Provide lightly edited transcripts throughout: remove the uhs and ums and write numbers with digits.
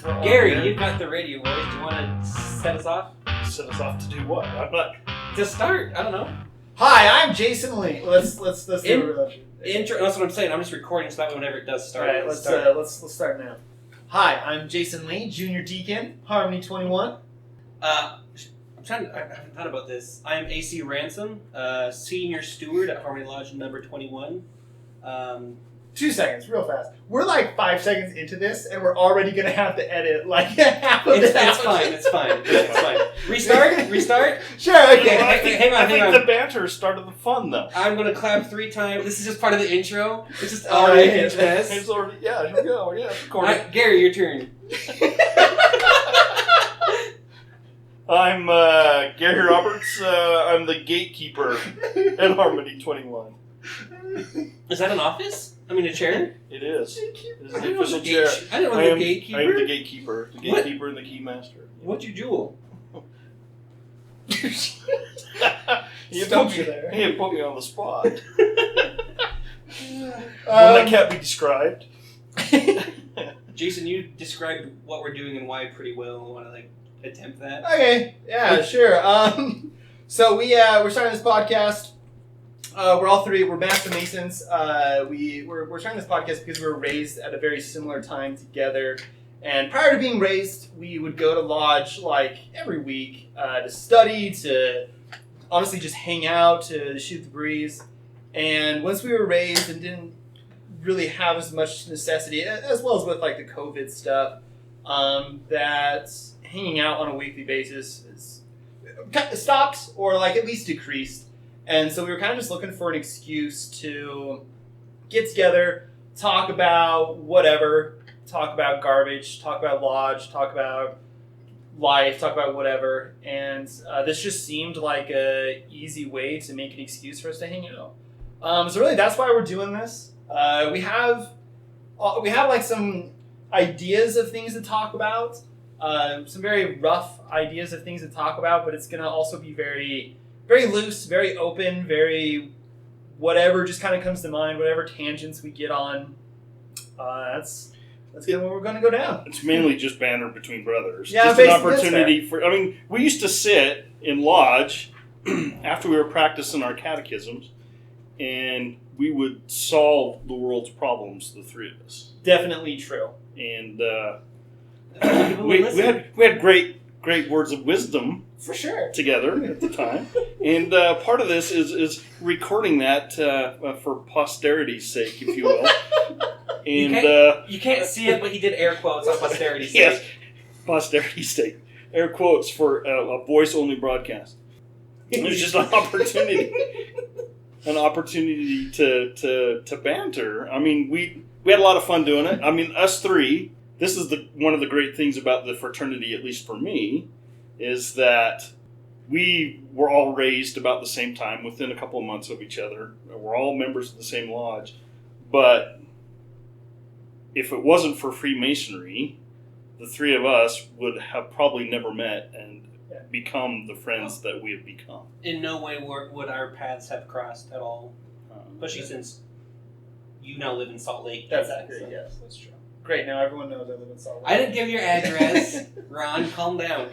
Gary, you've got the radio voice. Do you want to set us off? Set us off to do what? I'm not... To start. I don't know. Hi, I'm Jason Lee. Let's do Intro. That's what I'm saying. I'm just recording so that way whenever it does start. All right, let's start now. Hi, I'm Jason Lee, Junior Deacon, Harmony 21. I haven't thought about this. I'm AC Ransom, Senior Steward at Harmony Lodge number 21. 2 seconds, real fast. We're like 5 seconds into this, and we're already going to have to edit like half of It's this. fine. Restart? Sure, okay. Well, hang on. I think the banter started the fun, though. I'm going to clap 3 times. This is just part of the intro. It's just All already right. interesting. It's already, yeah, here we go. Yeah, it's recording. Gary, your turn. I'm Gary Roberts. I'm the gatekeeper at Harmony 21. Is that an office? I mean, a chair? It is. It is I the didn't know official the chair. I didn't know the gatekeeper. I am the gatekeeper. The gatekeeper and the keymaster. What'd you jewel? You Stumped you there. You put me on the spot. That can't be described. Jason, you described what we're doing and why pretty well. Want to attempt that? Okay, yeah, sure. So we're starting this podcast. We're Master Masons. We're starting this podcast because we were raised at a very similar time together. And prior to being raised, we would go to lodge like every week to study, to honestly just hang out, to shoot the breeze. And once we were raised and didn't really have as much necessity, as well as with like the COVID stuff, that hanging out on a weekly basis is stopped or like at least decreased. And so we were kind of just looking for an excuse to get together, talk about whatever, talk about garbage, talk about lodge, talk about life, talk about whatever. And this just seemed like a easy way to make an excuse for us to hang out. So really, that's why we're doing this. We have like some ideas of things to talk about, some very rough ideas of things to talk about, but it's gonna also be very, very loose, very open, very whatever just kind of comes to mind, whatever tangents we get on. That's kind of where we're going to go down. It's mainly just banter between brothers. Yeah, just an basically, opportunity for. I mean, we used to sit in lodge after we were practicing our catechisms, and we would solve the world's problems, the three of us. Definitely true. And we had great words of wisdom. For sure. Together at the time. And part of this is recording that for posterity's sake, if you will. And you can't see it, but he did air quotes on posterity's sake. Yes, posterity's sake. Air quotes for a voice-only broadcast. It was just an opportunity. An opportunity to banter. I mean, we had a lot of fun doing it. I mean, us three, this is one of the great things about the fraternity, at least for me, is that we were all raised about the same time, within a couple of months of each other. We're all members of the same lodge. But if it wasn't for Freemasonry, the three of us would have probably never met and become the friends that we have become. In no way would our paths have crossed at all. Especially since you now live in Salt Lake. That's accurate, yes, that's true. Great, now everyone knows I live in Salt Lake. I didn't give your address. Ron, calm down.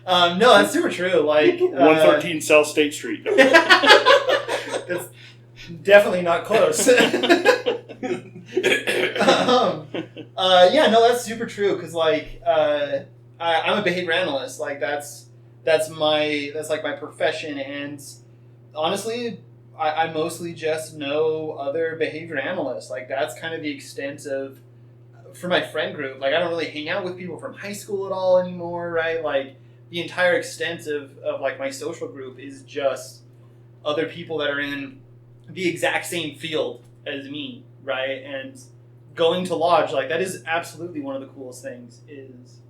No, that's super true. Like 113 South State Street. It's definitely not close. Yeah, no, that's super true. Because like, I'm a behavior analyst. Like that's like my profession, and honestly, I mostly just know other behavior analysts. Like that's kind of the extent of, for my friend group. Like I don't really hang out with people from high school at all anymore, right? Like the entire extent of like my social group is just other people that are in the exact same field as me, right? And going to lodge, like that is absolutely one of the coolest things. Is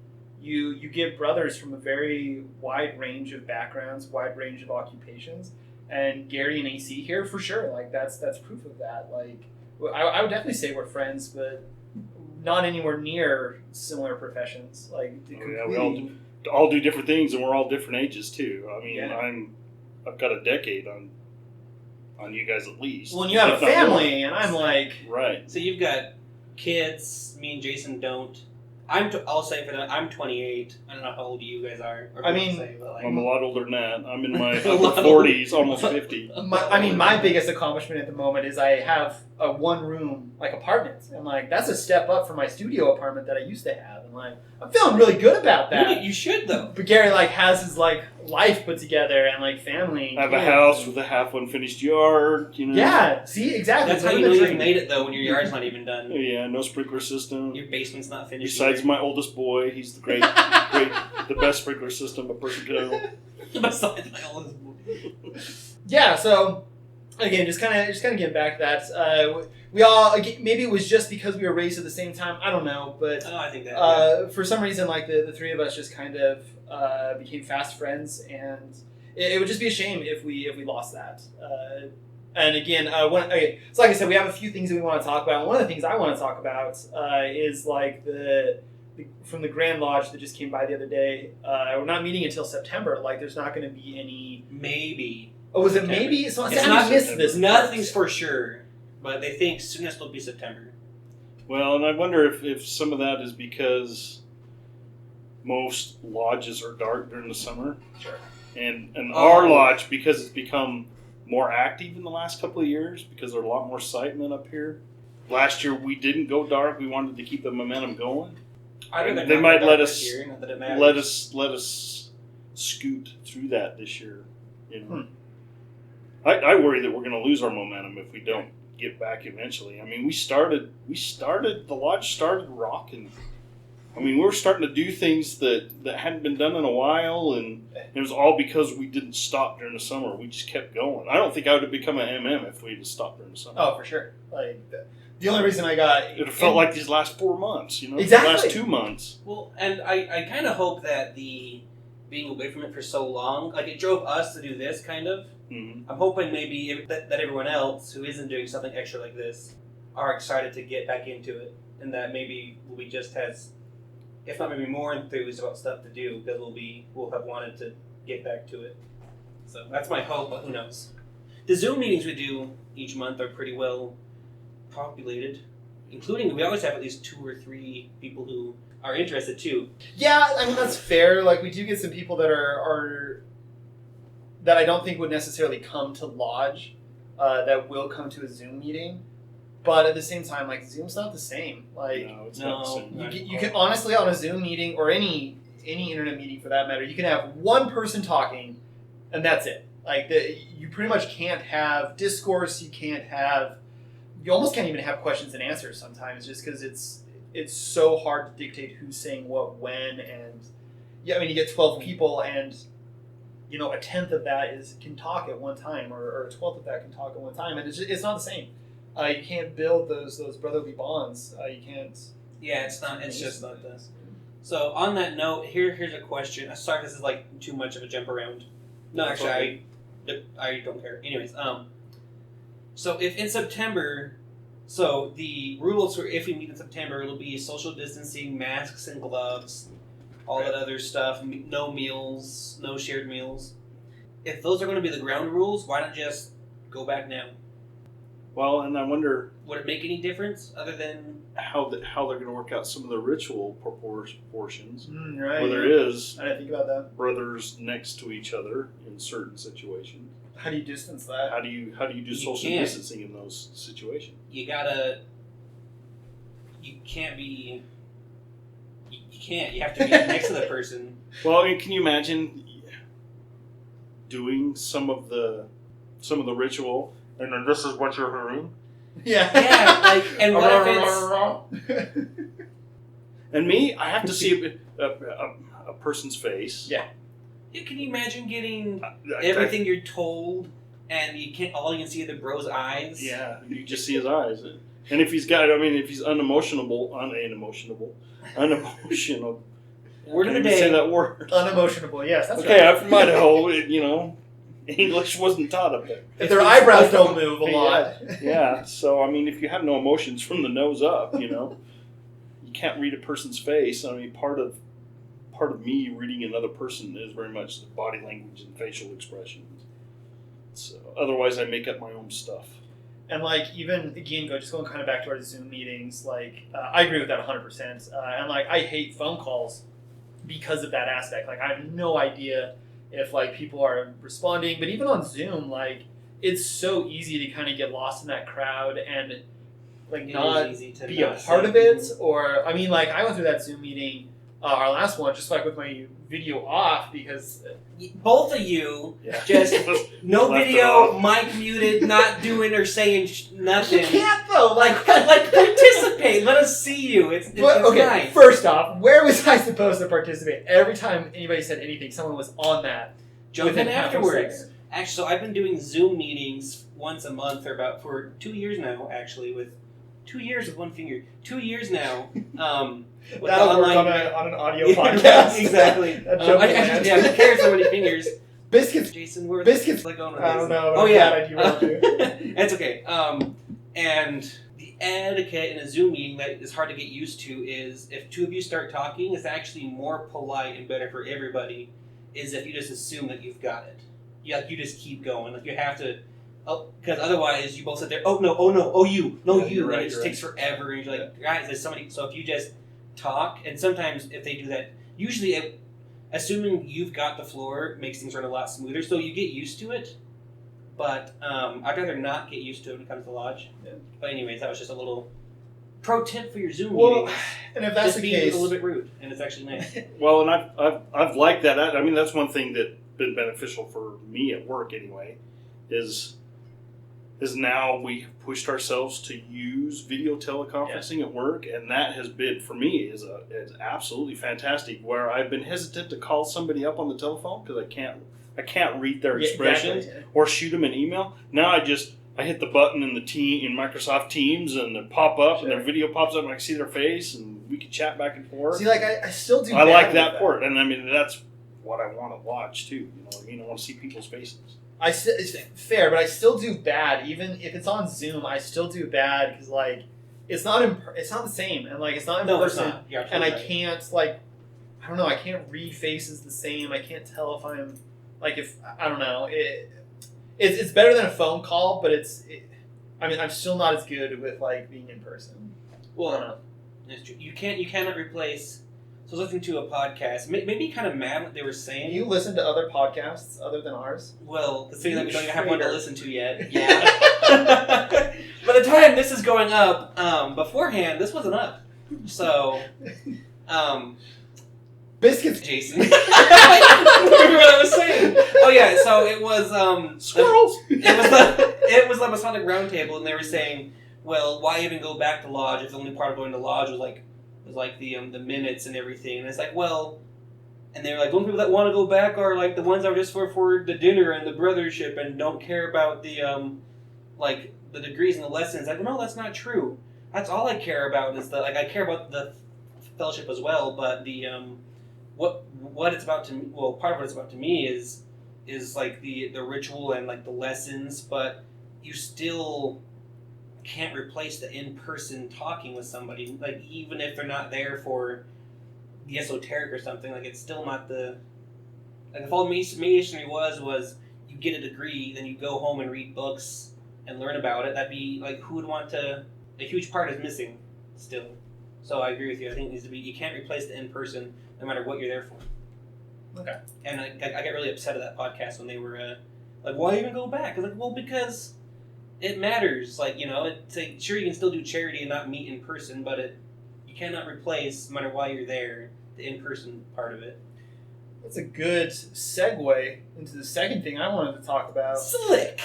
you get brothers from a very wide range of backgrounds, wide range of occupations. And Gary and AC here, for sure, like that's proof of that. Like, I would definitely say we're friends, but not anywhere near similar professions. Like, we all do different things, and we're all different ages too. I mean, I've got a decade on you guys at least. Well, and you have a family, and I'm like right. So you've got kids. Me and Jason don't. I'll say for that, I'm 28. I don't know how old you guys are. Or I mean, say, but like, I'm a lot older than that. I'm in my A lot upper 40s, almost 50. My biggest accomplishment at the moment is I have a one-room like apartment, and like that's a step up from my studio apartment that I used to have, and like I'm feeling really good about that. you should though. But Gary like has his like life put together and like family. I have a kids. house with a half unfinished yard, you know. Yeah, see, exactly. That's how you know you've made it though when your yard's not even done. Yeah, no sprinkler system. Your basement's not finished. Besides either. my oldest boy, he's the the best sprinkler system a person could own. Besides my oldest boy. Yeah, so again, just kind of getting back to that. We all maybe it was just because we were raised at the same time. I don't know, but Oh, I think that. for some reason, like the three of us just kind of became fast friends, and it would just be a shame if we lost that. And again, so like I said, we have a few things that we want to talk about. And one of the things I want to talk about is like from the Grand Lodge that just came by the other day. We're not meeting until September. Like, there's not going to be any. Maybe. Oh, was it maybe? So It's I not- missed this. Nothing's for sure, but they think soonest will be September. Well, and I wonder if some of that is because most lodges are dark during the summer. Sure. And Oh. our lodge, because it's become more active in the last couple of years, because there's a lot more sightmen up here. Last year we didn't go dark. We wanted to keep the momentum going. They might let us let us scoot through that this year. You know, I worry that we're going to lose our momentum if we don't get back eventually. I mean, the lodge started rocking. I mean, we were starting to do things that hadn't been done in a while, and it was all because we didn't stop during the summer. We just kept going. I don't think I would have become an MM if we had stopped during the summer. Oh, for sure. Like the only reason I got It would have felt like these last 4 months, you know, Exactly. the last 2 months. Well, and I kind of hope that the being away from it for so long, like it drove us to do this kind of. Mm-hmm. I'm hoping maybe that everyone else who isn't doing something extra like this are excited to get back into it, and that maybe we'll be just as, if not maybe more enthused about stuff to do, because we'll have wanted to get back to it. So that's my hope, but who knows? The Zoom meetings we do each month are pretty well populated, including we always have at least 2 or 3 people who are interested too. Yeah, I mean that's fair. Like we do get some people that are that I don't think would necessarily come to lodge, that will come to a Zoom meeting, but at the same time, like Zoom's not the same. Like No, it's not the same. you can honestly on a Zoom meeting or any internet meeting for that matter, you can have one person talking, and that's it. Like you pretty much can't have discourse. You almost can't even have questions and answers sometimes, just because it's so hard to dictate who's saying what when, and yeah, I mean you get 12 people and you know a tenth of that can talk at one time, or a 12th of that can talk at one time, and it's not the same. You can't build those brotherly bonds. You can't. Yeah, it's not. It's just not this. So on that note, here's a question. Sorry, if this is like too much of a jump around. No, actually, I don't care. Anyways, so if in September, so the rules for if we meet in September, it'll be social distancing, masks and gloves, all that other stuff. No meals, no shared meals. If those are going to be the ground rules, why not just go back now? Well, and I wonder Would it make any difference other than how they're going to work out some of the ritual proportions. Right. Where there is I didn't think about that. brothers next to each other in certain situations. How do you distance that? How do you do social can't. distancing in those situations? you can't be. You can't. You have to be next to the person. Well, I mean, can you imagine doing some of the ritual, and then this is what you're hearing? Yeah. Yeah, like, and what if it's... And me, I have to see a person's face. Yeah. Yeah, can you imagine getting everything you're told, and all you can see are the bro's eyes? Yeah, you just see his eyes. And if he's unemotional. Word of the Can't even day. say that word. Unemotional. Yes, that's Okay, right. I'm from Idaho. English wasn't taught up there. If their eyebrows don't move a lot. Yeah, so I mean, if you have no emotions from the nose up, you can't read a person's face. I mean, part of me reading another person is very much the body language and facial expression. So otherwise, I make up my own stuff. And like even again, going kind of back to our Zoom meetings, like I agree with that 100%. And like I hate phone calls because of that aspect. Like I have no idea if like people are responding, but even on Zoom, like it's so easy to kind of get lost in that crowd and like not be a part of it. Or I mean, like I went through that Zoom meeting, our last one, just like with my video off because both of you just no video, mic muted, not doing or saying nothing. You can't though. Like participate. Let us see you. It's okay. Nice. First off, where was I supposed to participate? Every time anybody said anything, someone was on that. Jump in afterwards. Actually, so I've been doing Zoom meetings once a month for 2 years now. Actually, with 2 years with one finger. 2 years now. That'll work on an audio podcast. Exactly. Who cares how many fingers? Biscuits. Jason, where Biscuits. Like going I don't know. Oh yeah. It's okay. And the etiquette in a Zoom meeting that is hard to get used to is if two of you start talking, it's actually more polite and better for everybody. Is if you just assume that you've got it. You just keep going. Like you have to. Because otherwise you both sit there. Oh no! Oh no! Oh you! No you! Right, and it just takes forever. And you're like, guys, there's somebody. So if you just talk, and sometimes if they do that, usually assuming you've got the floor makes things run a lot smoother. So you get used to it. But I'd rather not get used to it when it comes to Lodge. Yeah. But anyways, that was just a little pro tip for your Zoom meetings. And if that's just the being case, a little bit rude, and it's actually nice. Well, and I've liked that. I mean, that's one thing that's been beneficial for me at work anyway. Is now we have pushed ourselves to use video teleconferencing at work, and that has been for me is absolutely fantastic. Where I've been hesitant to call somebody up on the telephone because I can't read their expressions or shoot them an email. Now I hit the button in Microsoft Teams and it pop up and their video pops up and I can see their face and we can chat back and forth. See, like I still do. I like that part, and I mean that's what I want to watch too. You know what I mean? I want to see people's faces. It's fair, but I still do bad. Even if it's on Zoom, I still do bad because like it's not the same, and like it's not in person, and I can't I don't know. I can't read faces the same. I can't tell if I'm I don't know. It's better than a phone call, but I'm still not as good with like being in person. Well, I don't know. That's true. You cannot replace. So I was listening to a podcast. Made me kind of mad what they were saying. You listen to other podcasts other than ours? Well, considering that we don't even have one to listen to yet. Yeah. By the time this is going up, beforehand, this wasn't up. So, Biscuits. Jason. I remember what I was saying. Oh yeah, so it was squirrels. It was the Masonic Roundtable, and they were saying, well, why even go back to Lodge if the only part of going to Lodge was the minutes and everything. And it's like, well, and they're like, the only people that want to go back are like the ones that are just for the dinner and the brothership and don't care about the the degrees and the lessons. Like, no, that's not true. That's all I care about is I care about the fellowship as well, but the what it's about to me, well, part of what it's about to me is like the ritual and like the lessons, but you still can't replace the in-person talking with somebody, like even if they're not there for the esoteric or something. Like it's still not if all Masonry was you get a degree, then you go home and read books and learn about it. That'd be like, who would want to? A huge part is missing still. So I agree with you. I think it needs to be, you can't replace the in-person no matter what you're there for. Okay. And I got really upset at that podcast when they were like, why even go back? I was like, well, because it matters. Like, it's like, sure, you can still do charity and not meet in person, but you cannot replace, no matter why you're there, the in-person part of it. That's a good segue into the second thing I wanted to talk about. Slick!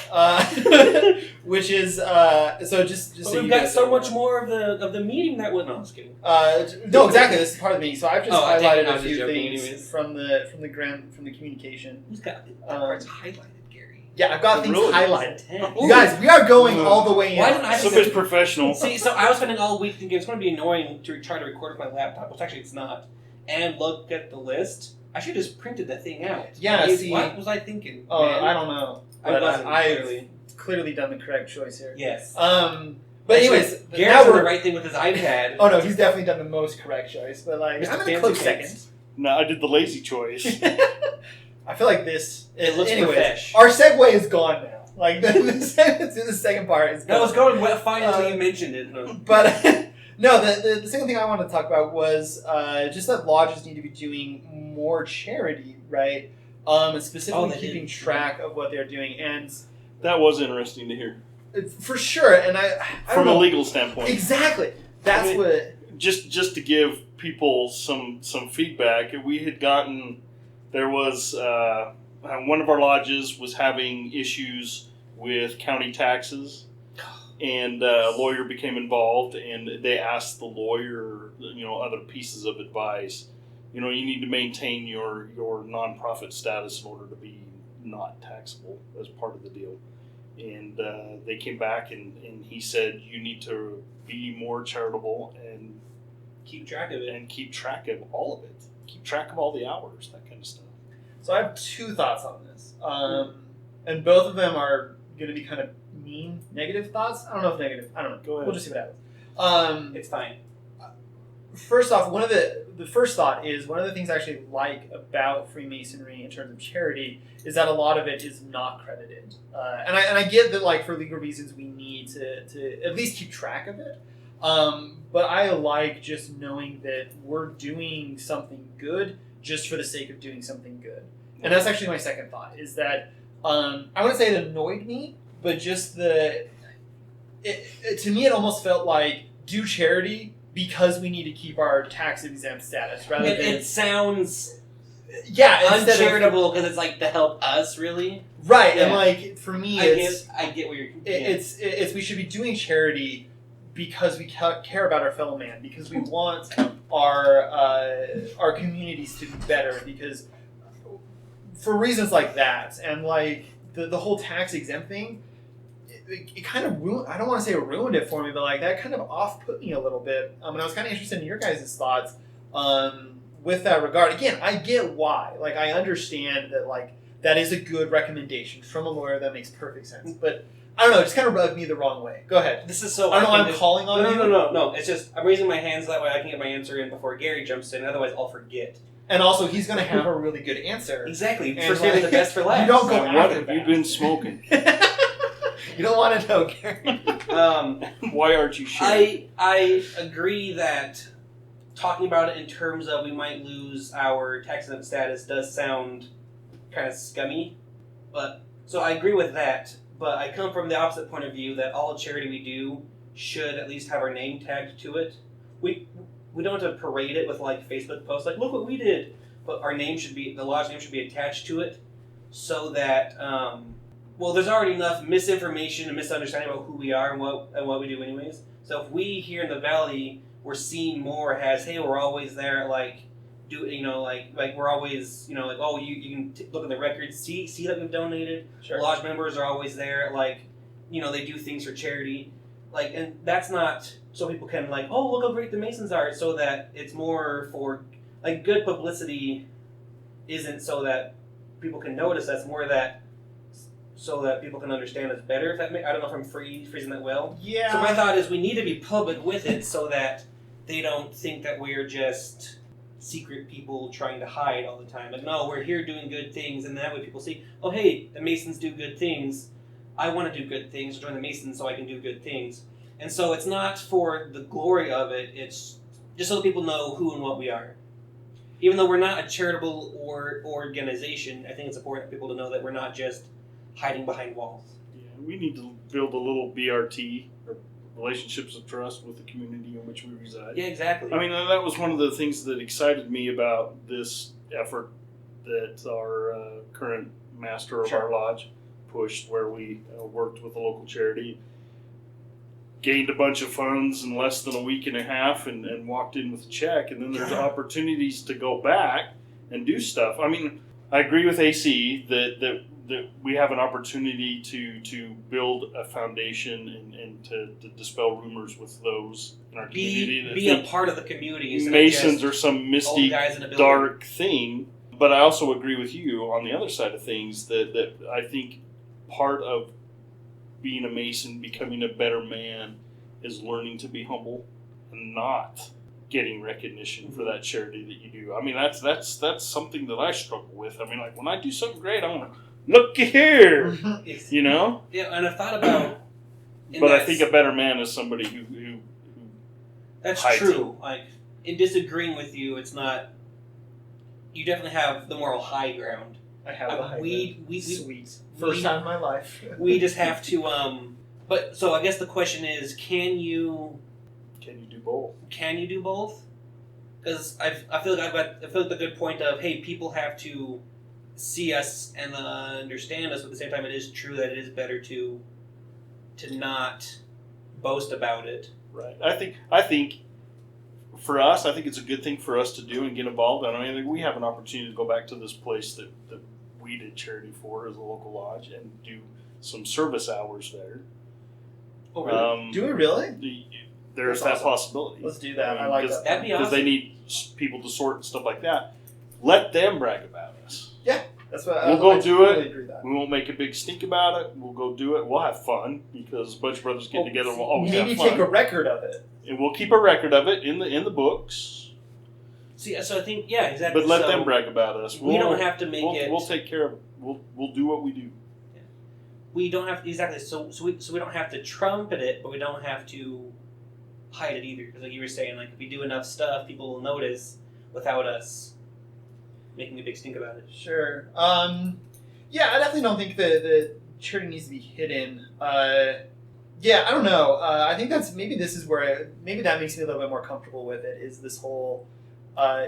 Which is, so just so we've got so much more of the meeting that went on. No, I'm just kidding. No, exactly. This is part of the meeting. So I've just highlighted a few things anyways. from the communication. Who's got parts highlighted, Gary? Yeah, I've got things highlighted. You guys, we are going all the way in. Why didn't I? Somebody's professional. See, so I was spending all week thinking it's going to be annoying to try to record with my laptop, which actually it's not, and look at the list. I should have just printed that thing out. Yeah, see. What was I thinking? Oh, I don't know. But I've clearly done the correct choice here. Yes. But anyways, Gary's done the right thing with his iPad. Oh no, he's definitely done the most correct choice. But like, I'm in a close second. No, I did the lazy choice. I feel like this. It looks anyways, fresh. Our segue is gone now. Like the second part is. No, it's going fine until you mentioned it. No. But no, the second thing I wanted to talk about was just that lodges need to be doing more charity, right? And specifically keeping track of what they're doing, and that was interesting to hear. For sure, and I from a legal standpoint, exactly. That's what. Just to give people some feedback, we had gotten there was one of our lodges was having issues with county taxes, and a lawyer became involved, and they asked the lawyer, other pieces of advice. You need to maintain your nonprofit status in order to be not taxable as part of the deal. And they came back and he said, you need to be more charitable and keep track of it. And keep track of all of it. Keep track of all the hours, that kind of stuff. So I have two thoughts on this. And both of them are going to be kind of mean, negative thoughts. I don't know if negative. I don't know. Go ahead. We'll just see what happens. It's fine. First off, the first thought is one of the things I actually like about Freemasonry in terms of charity is that a lot of it is not credited, and I get that like for legal reasons we need to at least keep track of it. But I like just knowing that we're doing something good just for the sake of doing something good, and that's actually my second thought is that I wouldn't say it annoyed me, but just to me it almost felt like do charity because we need to keep our tax exempt status rather than it sounds uncharitable because it's like to help us really right and like for me I get what you're it's we should be doing charity because we care about our fellow man, because we want our communities to be better, because for reasons like that, and like the whole tax exempt thing. It kind of ruined, I don't want to say it ruined it for me, but like that kind of off-put me a little bit. And I was kind of interested in your guys' thoughts with that regard. Again, I get why. Like, I understand that like that is a good recommendation from a lawyer. That makes perfect sense. But I don't know, it just kind of rubbed me the wrong way. Go ahead. This is so... I don't know why I'm calling on you. No. It's just, I'm raising my hands that way I can get my answer in before Gary jumps in. Otherwise, I'll forget. And also, he's going to have a really good answer. Exactly. And for saving the best for last. You don't go What after have that. you been smoking? You don't want to know, Gary. Why aren't you sharing? I agree that talking about it in terms of we might lose our tax exempt status does sound kind of scummy. So I agree with that, but I come from the opposite point of view that all charity we do should at least have our name tagged to it. We don't have to parade it with like Facebook posts like, look what we did. But our name should be, the lodge name should be attached to it so that... there's already enough misinformation and misunderstanding about who we are and what we do anyways. So if we here in the Valley were seen more as, hey, we're always there, like we're always, like, oh, you can look at the records, see that we've donated. Sure. Lodge members are always there, like, they do things for charity. Like, and that's not so people can like, oh, look how great the Masons are. It's so that it's more for, like, good publicity isn't so that people can notice. That's more that so that people can understand us better. If that I don't know if I'm phrasing that well. Yeah. So my thought is we need to be public with it so that they don't think that we're just secret people trying to hide all the time. Like, no, we're here doing good things, and that way people see, oh, hey, the Masons do good things. I want to do good things. Join the Masons so I can do good things. And so it's not for the glory of it. It's just so that people know who and what we are. Even though we're not a charitable organization, I think it's important for people to know that we're not just hiding behind walls. Yeah, we need to build a little BRT, or relationships of trust, with the community in which we reside. Yeah, exactly. I mean, that was one of the things that excited me about this effort that our current master of our lodge pushed, where we worked with a local charity, gained a bunch of funds in less than a week and a half, and walked in with a check, and then there's opportunities to go back and do stuff. I mean, I agree with AC that we have an opportunity to build a foundation and to dispel rumors with those in our community. Be a part of the community. Masons are some misty, dark thing. But I also agree with you on the other side of things that I think part of being a Mason, becoming a better man, is learning to be humble and not getting recognition for that charity that you do. I mean, that's something that I struggle with. I mean, like, when I do something great, I want to Looky here, It's, you know. yeah, and I've thought about. But I think a better man is somebody who that's hides true. Like in disagreeing with you, it's not. You definitely have the moral high ground. I have the high we Sweet. First time in my life. we just have to. But so I guess the question is, can you do both? Can you do both? Because I feel like the good point of, hey, people have to see us and understand us. But at the same time, it is true that it is better to not boast about it. Right. I think for us, I think it's a good thing for us to do and get involved. I mean, we have an opportunity to go back to this place that we did charity for as a local lodge and do some service hours there. Oh, really? Do we really? There's That's that awesome. possibility. Let's do that. I like that. That'd be Because awesome. they need people to sort and stuff like that. Let them brag about us. That's what We'll go I do totally it. agree with that. We won't make a big stink about it. We'll go do it. We'll have fun because a bunch of brothers get together. We'll always Maybe have fun. take a record of it. And we'll keep a record of it in the books. See, so I think exactly. But let So them brag about us. We don't have to make it. We'll take care of it. We'll do what we do. We don't have exactly. So we don't have to trumpet it, but we don't have to hide it either. Because like you were saying, like if we do enough stuff, people will notice without us making a big stink about it. Sure. Yeah, I definitely don't think the charity needs to be hidden. Yeah, I don't know. I think maybe that makes me a little bit more comfortable with it. Is this whole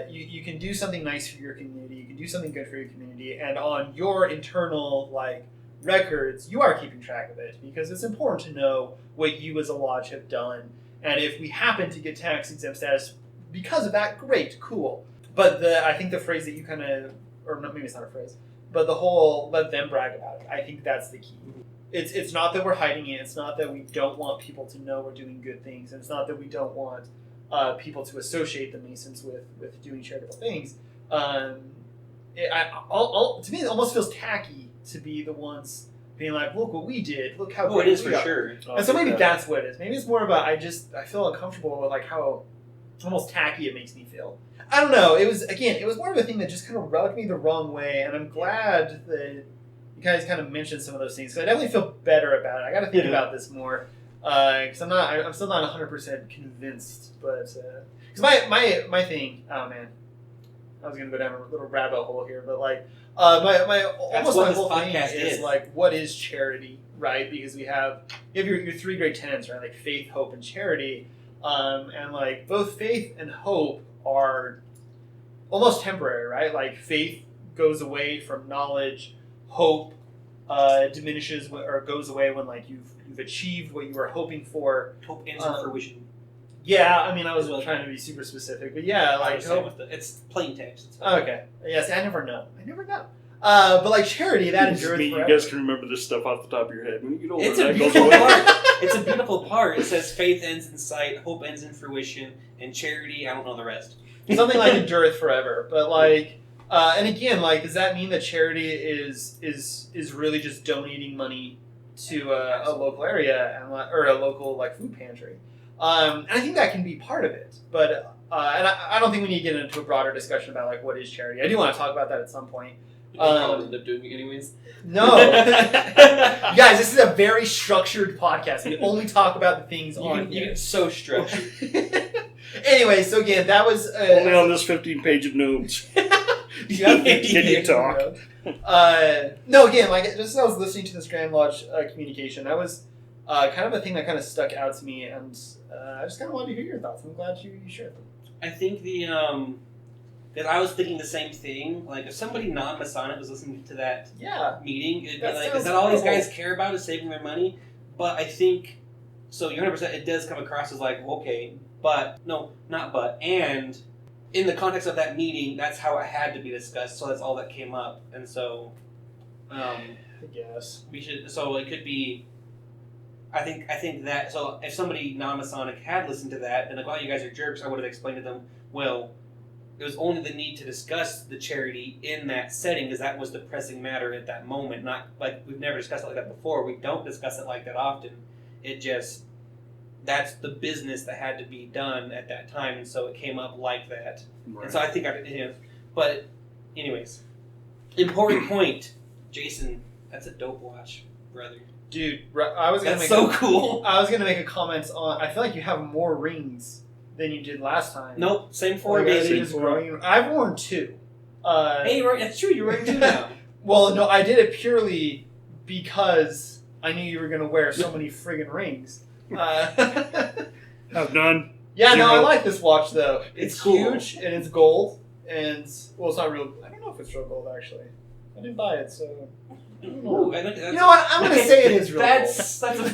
you can do something nice for your community, you can do something good for your community, and on your internal records, you are keeping track of it because it's important to know what you as a lodge have done. And if we happen to get tax exempt status because of that, great, cool. But I think the phrase that you kind of, or maybe it's not a phrase, but the whole let them brag about it, I think that's the key. It's not that we're hiding it. It's not that we don't want people to know we're doing good things. And it's not that we don't want people to associate the Masons with doing charitable things. To me, it almost feels tacky to be the ones being like, look what we did. Look how great it is we for are. sure. And so maybe that's what it is. Maybe it's more about I feel uncomfortable with how almost tacky it makes me feel. I don't know. It was more of a thing that just kind of rubbed me the wrong way, and I'm glad that you guys kind of mentioned some of those things. So I definitely feel better about it. I got to think about this more because I'm still not 100% convinced. But because my thing, oh man, I was gonna go down a little rabbit hole here, but my whole thing is what is charity, right? Because you have your three great tenets, right? Like faith, hope, and charity. And both faith and hope are almost temporary, right? Like faith goes away from knowledge, hope diminishes or goes away when you've achieved what you were hoping for. Hope ends in fruition. Yeah, I mean I was trying to be super specific, but yeah, hope. It's plain text. It's fine. Okay, yes, I never know. But charity that endures forever. You guys can remember this stuff off the top of your head when you get older. It's a beautiful part. It's a beautiful part. It says faith ends in sight, hope ends in fruition, and charity, I don't know the rest. Something like endureth forever. But and again, does that mean that charity is really just donating money to a local area or a local food pantry? And I think that can be part of it. But and I don't think we need to get into a broader discussion about what is charity. I do want to talk about that at some point. Probably end up doing it anyways. No. Guys, this is a very structured podcast. We only talk about the things on here. It's so structured. Anyway, so again, that was... only on this 15-page of notes. You have Can you talk? No, again, just as I was listening to this Grand Lodge communication, that was kind of a thing that kind of stuck out to me, and I just kind of wanted to hear your thoughts. I'm glad you shared them. I think because I was thinking the same thing. If somebody non-Masonic was listening to that meeting, it'd be is that all these guys care about is saving their money? But I think, so you're 100%, it does come across as okay, but, no, not but, and in the context of that meeting, that's how it had to be discussed, so that's all that came up. And so, I guess. we should, so it could be, I think that, so if somebody non-Masonic had listened to that, and you guys are jerks, I would have explained to them, well, it was only the need to discuss the charity in that setting because that was the pressing matter at that moment. Not we've never discussed it like that before. We don't discuss it like that often. It just, that's the business that had to be done at that time, and so it came up like that. Right. And so I think but anyways, important point. Jason, that's a dope watch, brother. Dude, I was gonna That's make so cool. I was gonna make a comment on. I feel like you have more rings than you did last time. Nope, same four, Like, baby. it's growing. I've worn 2. Hey, you're right. That's true. You're wearing 2 now. Well, no, I did it purely because I knew you were gonna wear so many friggin' rings. Have none. Yeah, no, I Zero. like this watch though. It's cool. huge and it's gold, and well, it's not real. I don't know if it's real gold actually. I didn't buy it, so. Ooh, I think that's, You know what? I'm gonna say it is real gold.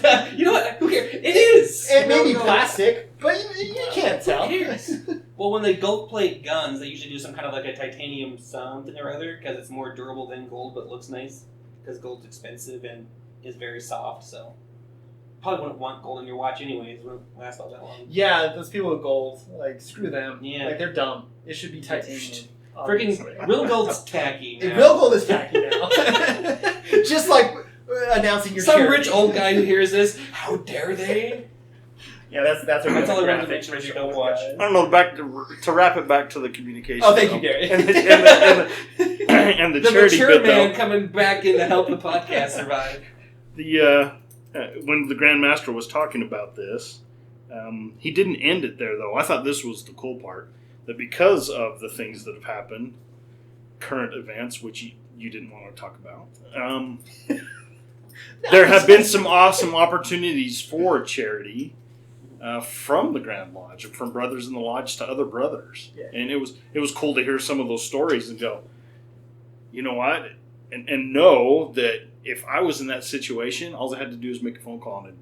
That's you know what? Who cares? It is. It may be Real gold. plastic, but you can't tell. Who cares? Well, when they gold plate guns, they usually do some kind of like a titanium something or other because it's more durable than gold, but looks nice. Because gold's expensive and is very soft, so probably wouldn't want gold in your watch anyways. It wouldn't last all that long. Yeah, those people with gold, like screw them. Yeah. Like they're dumb. It should be titanium. Freaking real gold's tacky. And Now. real gold is tacky now. Just like announcing your Some charity. rich old guy who hears this, how dare they? Yeah, that's That's all I wanted to graphic mention for as you sure, don't watch. guys. I don't know. Back to wrap it back to the communication. Oh, thank though. you, Gary. And the The charity mature bit man though. coming back in to help the podcast survive. When the Grand Master was talking about this, he didn't end it there though. I thought this was the cool part, that because of the things that have happened, current events, which you didn't want to talk about, there have been some awesome opportunities for charity from the Grand Lodge, from brothers in the lodge to other brothers, Yeah. and it was cool to hear some of those stories and go, you know what, and know that if I was in that situation, all I had to do is make a phone call and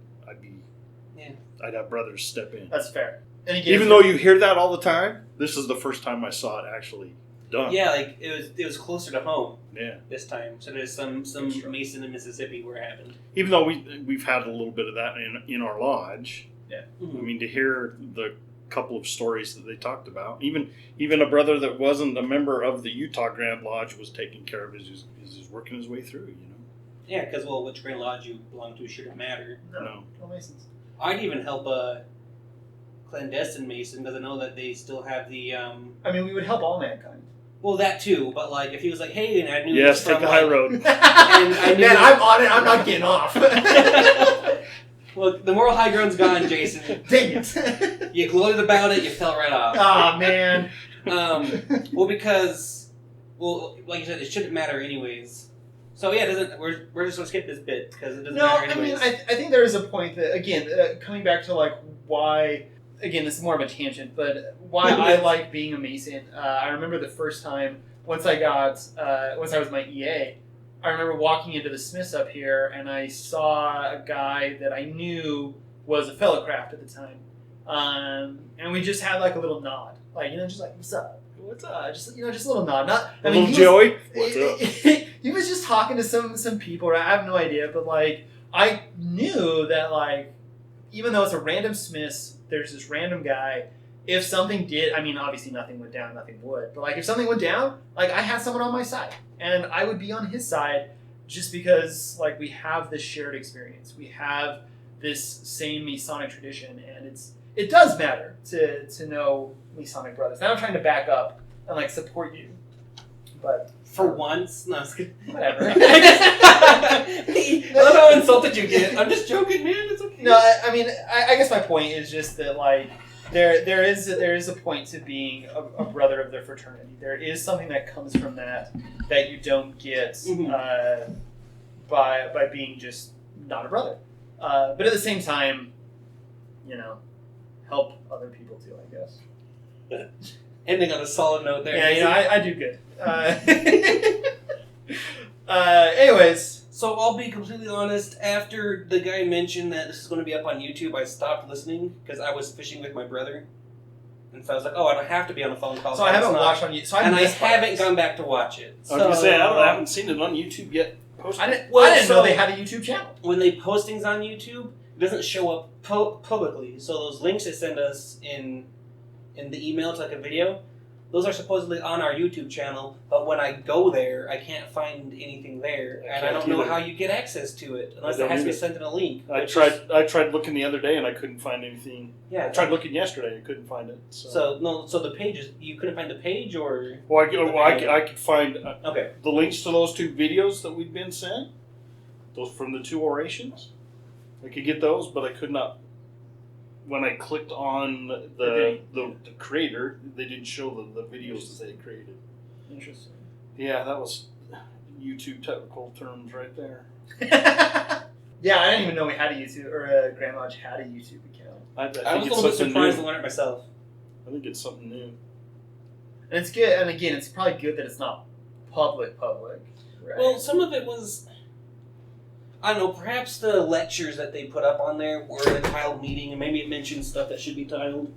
I'd have brothers step in. That's fair. And again, Even though you hear that all the time, this is the first time I saw it actually done. Yeah, like it was closer to home Yeah. this time. So there's some Mason in Mississippi where it happened. Even though we've had a little bit of that in our lodge. Yeah. Mm-hmm. I mean, to hear the couple of stories that they talked about, even a brother that wasn't a member of the Utah Grand Lodge was taking care of his working his way through. Yeah, because which Grand Lodge you belong to shouldn't matter. No. No Masons. I'd even help a clandestine Mason because I know that they still have the I mean, we would help all mankind. well, that too. But like if he was like, hey, and I knew Yes, this take from, the high like, road. I knew Man, that- I'm on it. I'm not getting off. Look, the moral high ground's gone, Jason. Dang it. You gloated about it, you fell right off. Aw, man. Well, because like you said, it shouldn't matter anyways. So yeah, it doesn't. We're just gonna skip this bit because it doesn't No, matter I mean, anyways. I think there is a point that, again, coming back to, like, why, again, this is more of a tangent, but why I like being a Mason. I remember the first time, once I was my EA, I remember walking into the Smiths up here, and I saw a guy that I knew was a fellow craft at the time. And we just had, like, a little nod. Like, just like, what's up? What's up? Just a little nod. Little Joey, what's up? He was just talking to some people, right? I have no idea, but like I knew that like even though it's a random Smiths, there's this random guy. If something did, I mean, obviously nothing went down, nothing would, but like if something went down, like I had someone on my side, and I would be on his side just because like we have this shared experience, we have this same Masonic tradition, and it does matter to know Masonic brothers. Now I'm trying to back up and like support you, but. For once, no, it's good. Whatever. I love how insulted you get. I'm just joking, man. It's okay. No, I mean, I guess my point is just that like there is a point to being a brother of the fraternity. There is something that comes from that you don't get by being just not a brother. But at the same time, help other people too, I guess. Ending on a solid note there. Yeah, I do good. Anyways, So I'll be completely honest. After the guy mentioned that this is going to be up on YouTube, I stopped listening because I was fishing with my brother, and so I was like, "Oh, I don't have to be on a phone call." so I haven't it's not- watched on YouTube. So and I missed haven't parts. gone back to watch it. I was gonna say So- I haven't seen it on YouTube yet. Posted. I didn't so- know they had a YouTube channel. When they post things on YouTube, it doesn't show up publicly. So those links they send us in the email to like a video, those are supposedly on our YouTube channel, but when I go there, I can't find anything there, and I don't know how you get access to it unless it has to be sent in a link. I tried looking the other day and I couldn't find anything. Yeah, I tried looking yesterday, I couldn't find it. So the pages, you couldn't find the page, or I could find okay, the links to those 2 videos that we'd been sent. Those from the 2 orations, I could get those, but I could not. When I clicked on the creator, they didn't show the videos that they had created. Interesting. Yeah, that was YouTube technical terms right there. Yeah, I didn't even know we had a YouTube, or Grand Lodge had a YouTube account. I I think was a it's little bit something surprised new. to learn it myself. I think it's something new. And it's good, and again, it's probably good that it's not public, right? Well, some of it was, I don't know, perhaps the lectures that they put up on there were a tiled meeting, and maybe it mentioned stuff that should be tiled.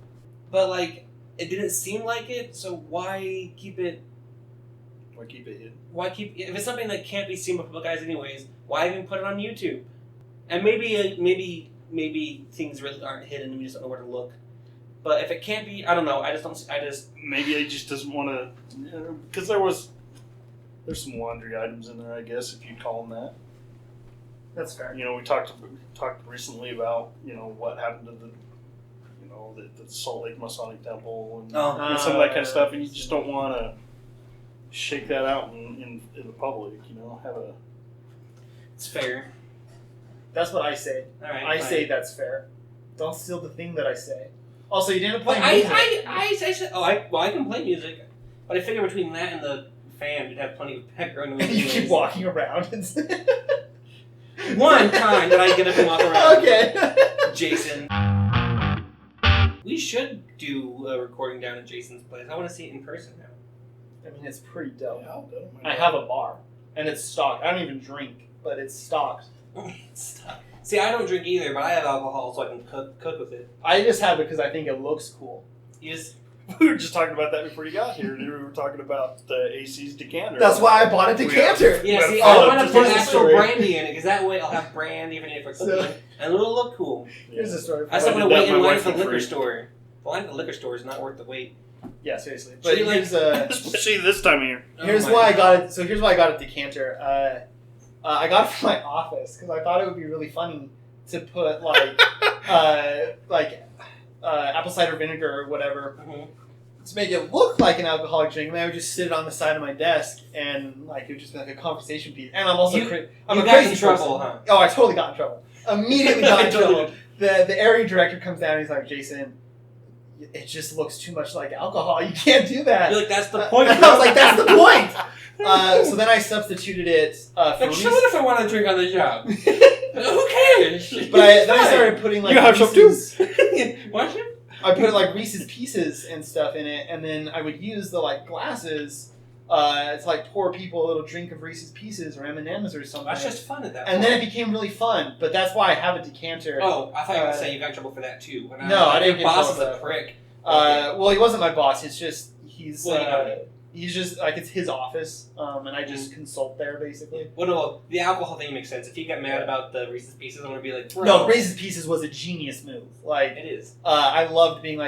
But, like, it didn't seem like it, so why keep it... Why keep it hidden? If it's something that can't be seen by public eyes anyways, why even put it on YouTube? And maybe things really aren't hidden and we just don't know where to look. But if it can't be, I don't know, Maybe he just doesn't want to... Because there's some laundry items in there, I guess, if you call them that. That's fair. You know, we talked recently about, what happened to the Salt Lake Masonic Temple and some of that kind of stuff, and you just don't want to shake that out in the public, have a... It's fair. That's what I say. All right, I fine. say that's fair. Don't steal the thing that I say. Also, you didn't play But music. I said, I can play music, but I figure between that and the fan, you'd have plenty of background noise. You keep walking around. One time that I get up and walk around. Okay. Jason. We should do a recording down at Jason's place. I want to see it in person now. I mean, it's pretty dope. Yeah, I'll do it. I have a bar, and it's stocked. I don't even drink, but it's stocked. Stop. See, I don't drink either, but I have alcohol so I can cook with it. I just have it because I think it looks cool. You just... We were just talking about that before you got here. We were talking about the AC's decanter. That's why I bought a decanter. Yeah, see, follow I want to the put actual story. brandy in it, because that way I'll have brand even if it's cooking, and it'll look cool. Here's the story. I still did want to that, wait my in line wife at the went liquor free. store. The line at the liquor store is not worth the wait. Yeah, seriously. But See, here's Especially this time of year. here's Oh why I my got it. So here's why I got a decanter. I got it from my office because I thought it would be really funny to put apple cider vinegar or whatever Mhm. to make it look like an alcoholic drink, and I would just sit it on the side of my desk, and it would just be like a conversation piece. And I'm also I'm You a got crazy in trouble, person. huh? Oh, I totally got in trouble. Immediately got in Totally. trouble. The area director comes down and he's like, Jason, it just looks too much like alcohol. You can't do that. You're like, that's the point. I was like, that's the point. So then I substituted it for Like, show it if I want to drink on the job. Reese's. Who cares? But then I started putting You have some Reese's. What? I put Reese's Pieces and stuff in it, and then I would use the glasses to pour people a little drink of Reese's Pieces or M&Ms or something. That's just fun at that and point. then it became really fun. But that's why I have a decanter. Oh, I thought you were going to say you got in trouble for that too. And No, I didn't Your get in boss trouble is for a that. prick. Well, he wasn't my boss. It's just he's just it's his office, and I just consult there basically. Well, no, the alcohol thing makes sense. If you got mad about the Reese's Pieces, I'm going to be like, bro. No, Reese's Pieces was a genius move. It is. I loved being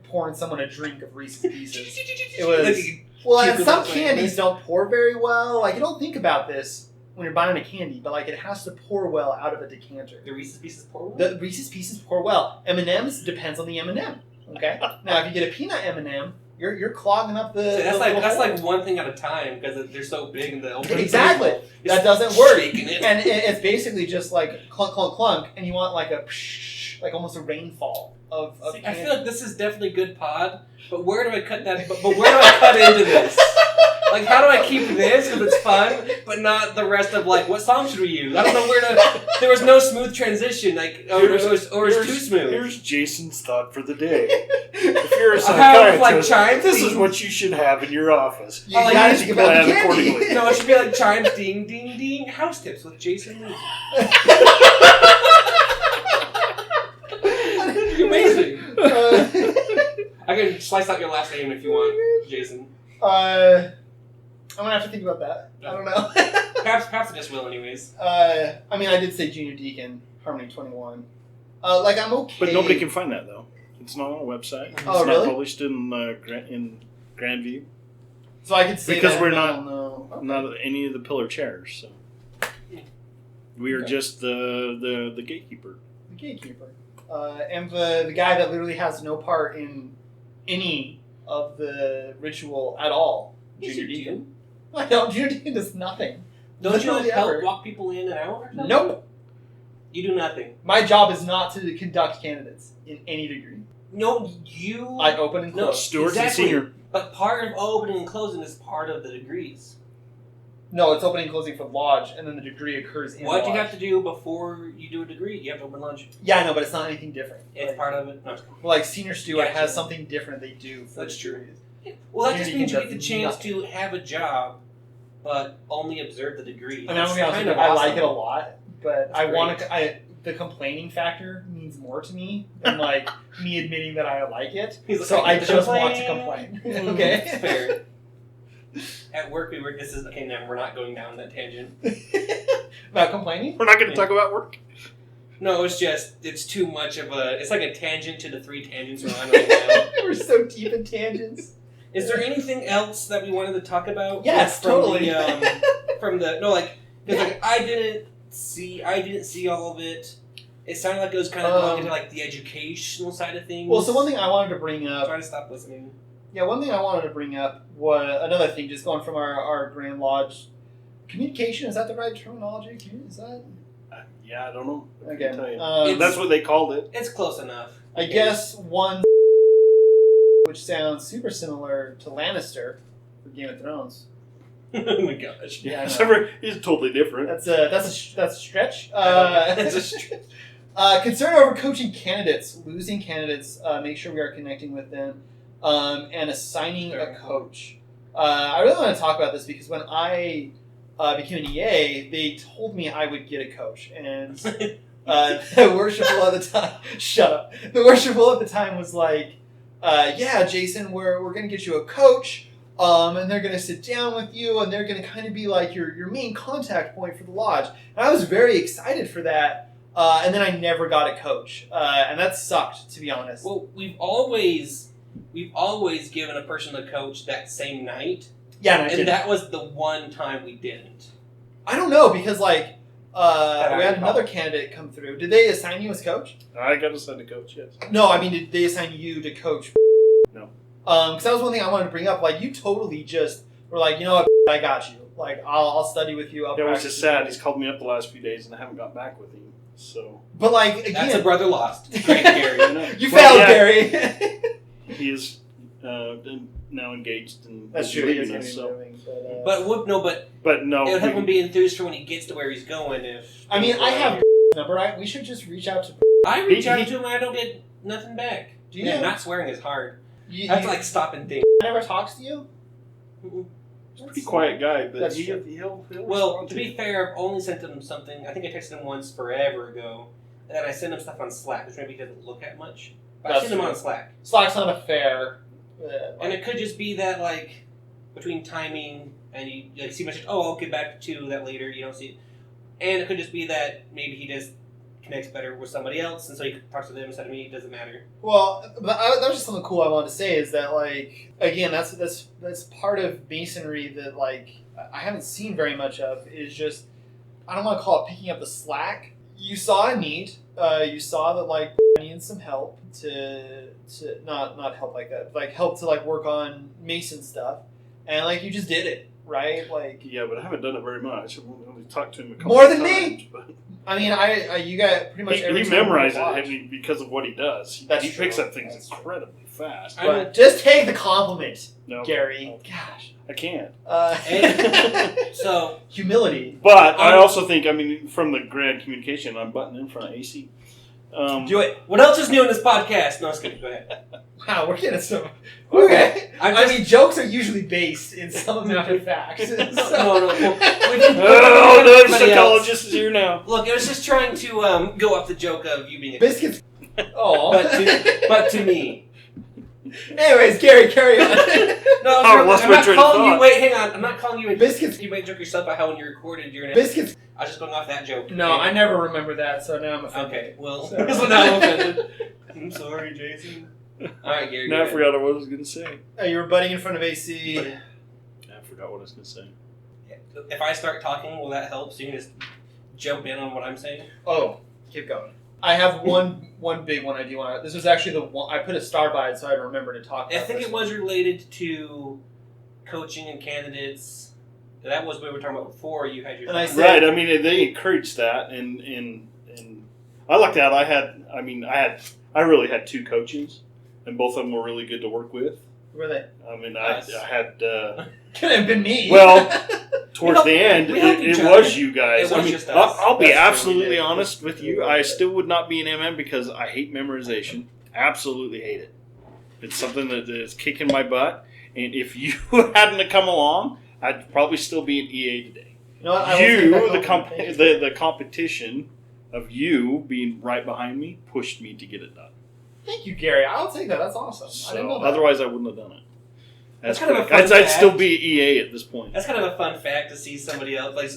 pouring someone a drink of Reese's Pieces. It was Like, well, keep and it some that way. candies don't pour very well. You don't think about this when you're buying a candy, but it has to pour well out of a decanter. the Reese's Pieces pour one? The Reese's Pieces pour well. M&Ms depends on the M&M. Okay. Now, if you get a peanut M&M, you're clogging up the. So that's the little hole. one thing at a time because they're so big and the open Exactly. table is That doesn't work. shaking it. And it's basically just clunk, clunk, clunk, and you want a psh, almost a rainfall of See, I candy. feel like this is definitely good pod, but where do I cut that? But where do I cut into this? How do I keep this because it's fun, but not the rest of what song should we use? I don't know where to. There was no smooth transition, or it's too smooth. Here's Jason's thought for the day. If you're a How, psychiatrist, chimes this ding. is what you should have in your office. You Oh, like, gotta you think just about the plan candy. accordingly. No, it should be like chimes, ding, ding, ding. House tips with Jason Lee. Amazing. I can slice out your last name if you want, Jason. I'm gonna have to think about that. I don't know. Perhaps I just will, anyways. I did say Junior Deacon, Harmony 21. I'm okay. But nobody can find that though. It's not on a website. It's Oh, not really? published in Grandview. So I could say Because that. we're no. Okay. not at any of the pillar chairs, so we are just the gatekeeper. The gatekeeper. And the guy that literally has no part in any of the ritual at all. Yes, Junior you Deacon. do. I know, Junior Deacon does nothing. Don't you Literally help ever. walk people in and out or something? Nope. You do nothing. My job is not to conduct candidates in any degree. No, you... I open and No, close. Stewards Exactly. and senior. But part of opening and closing is part of the degrees. No, it's opening and closing for lodge, and then the degree occurs in What do lodge. you have to do before you do a degree? You have to open lunch. Yeah, I know, but it's not anything different. It's Like, part of it. No. like senior steward Gotcha. has something different they do for That's the true. degrees. Well, that just Junior means you get Deacon the does chance nothing. to have a job, but only observe the degree. I mean, I'm gonna be honest with you, I like it a lot, but That's I want great. to. The complaining factor means more to me than like me admitting that I like it. He's So like, I "The just want to complain." complain. It's Okay. fair. At work, we were. This is okay. Now we're not going down that tangent. About complaining? We're not going to talk about work. No, it's too much of a. It's like a tangent to the 3 tangents we're on right now. We're so deep in tangents. Is there anything else that we wanted to talk about? Yes, from totally. From the no, like because like I didn't see all of it. It sounded like it was kind of going into like the educational side of things. Well, so one thing I wanted to bring I'm up. trying to stop listening. Yeah, one thing I wanted to bring up was another thing, just going from our Grand Lodge. Communication, is that the right terminology? Is that? Yeah, I don't know. I Okay. can't tell you. It's- That's what they called it. It's close enough. I guess one, which sounds super similar to Lannister for Game of Thrones. Oh my gosh. Yeah, I know. Except for he's totally different. That's a stretch. That's a stretch. Concern over coaching candidates, losing candidates. Make sure we are connecting with them, and assigning a coach. I really want to talk about this because when I became an EA, they told me I would get a coach, and the worshipful at the time. Shut up. The worshipful at the time was like, "Yeah, Jason, we're gonna get you a coach." And they're going to sit down with you, and they're going to kind of be like your main contact point for the lodge. And I was very excited for that. And then I never got a coach, and that sucked, to be honest. Well, we've always given a person a coach that same night, Yeah, and I and didn't. that was the one time we didn't. I don't know because like I we had recall. another candidate come through. Did they assign you as coach? I got to send a coach, yes. No, I mean did they assign you to coach? No. Because that was one thing I wanted to bring up. Like you totally just were like, you know what, I got you. Like I'll study with you. I'll It was practice just with sad. you. He's called me up the last few days, and I haven't got back with him. So But like again, That's a brother lost. Great, Gary. you Well, failed, yeah. Gary. he is now engaged and That's is true. He is leaving going to us. be So. moving, But no, It would help him be enthused for when he gets to where he's going. If I mean, I have number. We should just reach out to. I reach He- out he- to him and I don't get nothing back. Do you? Yeah, not swearing is hard. You, I have to you- like stop and think. never talks to you. Mm-mm. pretty quiet guy, but That's he'll true. Well, respond to be fair, I've only sent him something. I think I texted him once forever ago, and then I sent him stuff on Slack, which maybe he doesn't look at much. But I That's sent him true. on Slack, Slack's not a fair. and it could just be that like between timing and you like see message. Oh, I'll get back to that later. You don't see it, and it could just be that maybe he just connects better with somebody else, and so he talks to them instead of me. It doesn't matter. Well, that was just something cool I wanted to say. Is that like again, that's part of masonry that like I haven't seen very much of. Is just I don't want to call it picking up the slack. You saw a need. You saw that like needed some help to not help like that, like help to like work on mason stuff, and like you just did it right. Like Yeah, but I haven't done it very much. I've only talked to him a couple More of than times, me! but I mean, I you got pretty much every he time memorizes we watch. it because of what he does. That's he picks true. up things That's true. incredibly fast. I But just take the compliment, No, Gary. no, Gosh. I can't. So Humility. But I also think, I mean, from the grand communication, I'm butting in front of AC. Do it. what else is new in this podcast? No, it's good. Go ahead. Wow, we're getting some. Okay. I'm I just- mean, jokes are usually based in some amount of facts. No, well, we didn't- Oh, the everybody else. psychologist is here now. Look, I was just trying to go off the joke of you being a Biscuits. Oh. but to me. Anyways, Gary, carry on. No, Oh, I'm lost my not train of calling you. thought. Wait, hang on. I'm not calling you a Biscuits. You might joke yourself about how when you recorded you're gonna. Biscuits. I was just going off that joke. No, I never remember that, so now I'm offended. Okay, well, So- so now I'm offended. I'm sorry, Jason. Alright, Gary. Now I forgot what I was going to say. You were butting in front of AC. I forgot what I was going to say. If I start talking, will that help? So you can just jump in on what I'm saying? Oh, keep going. I have one big one I do want to... This was actually the one... I put a star by it so I remember to talk about I think this it was related to coaching and candidates. That was what we were talking about before you had your... And I said- Right, I mean, they encouraged that, and I like that. I really had 2 coaches, and both of them were really good to work with. Who were they? I mean, Us. I had... Could have been me. Well, towards the end, we helped each it other. was you guys. It was I mean, just us. I'll be That's true, we absolutely did. honest with you. I still would not be an MM because I hate memorization. Absolutely hate it. It's something that is kicking my butt. And if you hadn't have come along, I'd probably still be an EA today. You know what? I will take that The compliment. the competition of you being right behind me pushed me to get it done. Thank you, Gary. I'll take that. That's awesome. I didn't know So that. otherwise, I wouldn't have done it. That's kind of a quick. fun I'd fact. still be EA at this point. That's kind of a fun fact to see somebody else, like,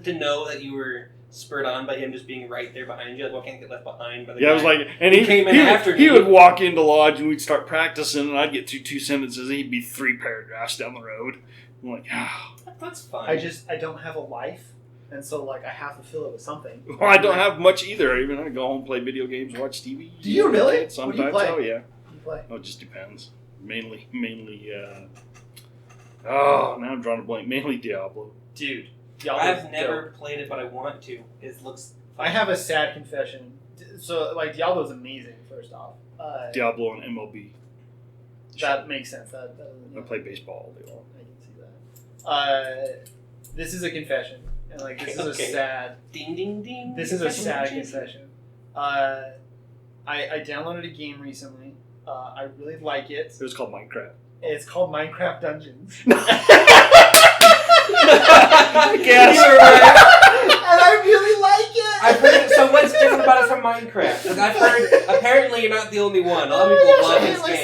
to know that you were spurred on by him just being right there behind you. Like, well, I can't get left behind by the Yeah, guy. I was like, and he came in he, after he me. would walk into lodge and we'd start practicing, and I'd get through 2 sentences, and he'd be 3 paragraphs down the road. I'm like, That's fine. I don't have a life, and so like I have to fill it with something. well, I don't have much either. Even I go home, play video games, watch TV. Do you really? Sometimes, What do you play? oh yeah. You play. Oh, it just depends. Mainly. Oh, now I'm drawing a blank. Mainly Diablo. Dude, Diablo's I've never dope. played it, but I want to. It looks fun. I have a sad confession. So like Diablo's amazing. First off, Diablo and MLB. that makes sense. I play baseball all day long. I can see that. This is a confession, and like this is a Okay. sad. Ding, ding, ding. This is a Confession sad of Jason. confession. I downloaded a game recently. I really like it. It was called Minecraft. It's called Minecraft Dungeons. I guess. You're right. And I really like it. I've heard it. So what's different about it from Minecraft? Like I've heard. Apparently, you're not the only one. A lot of Oh people my love gosh, I this hate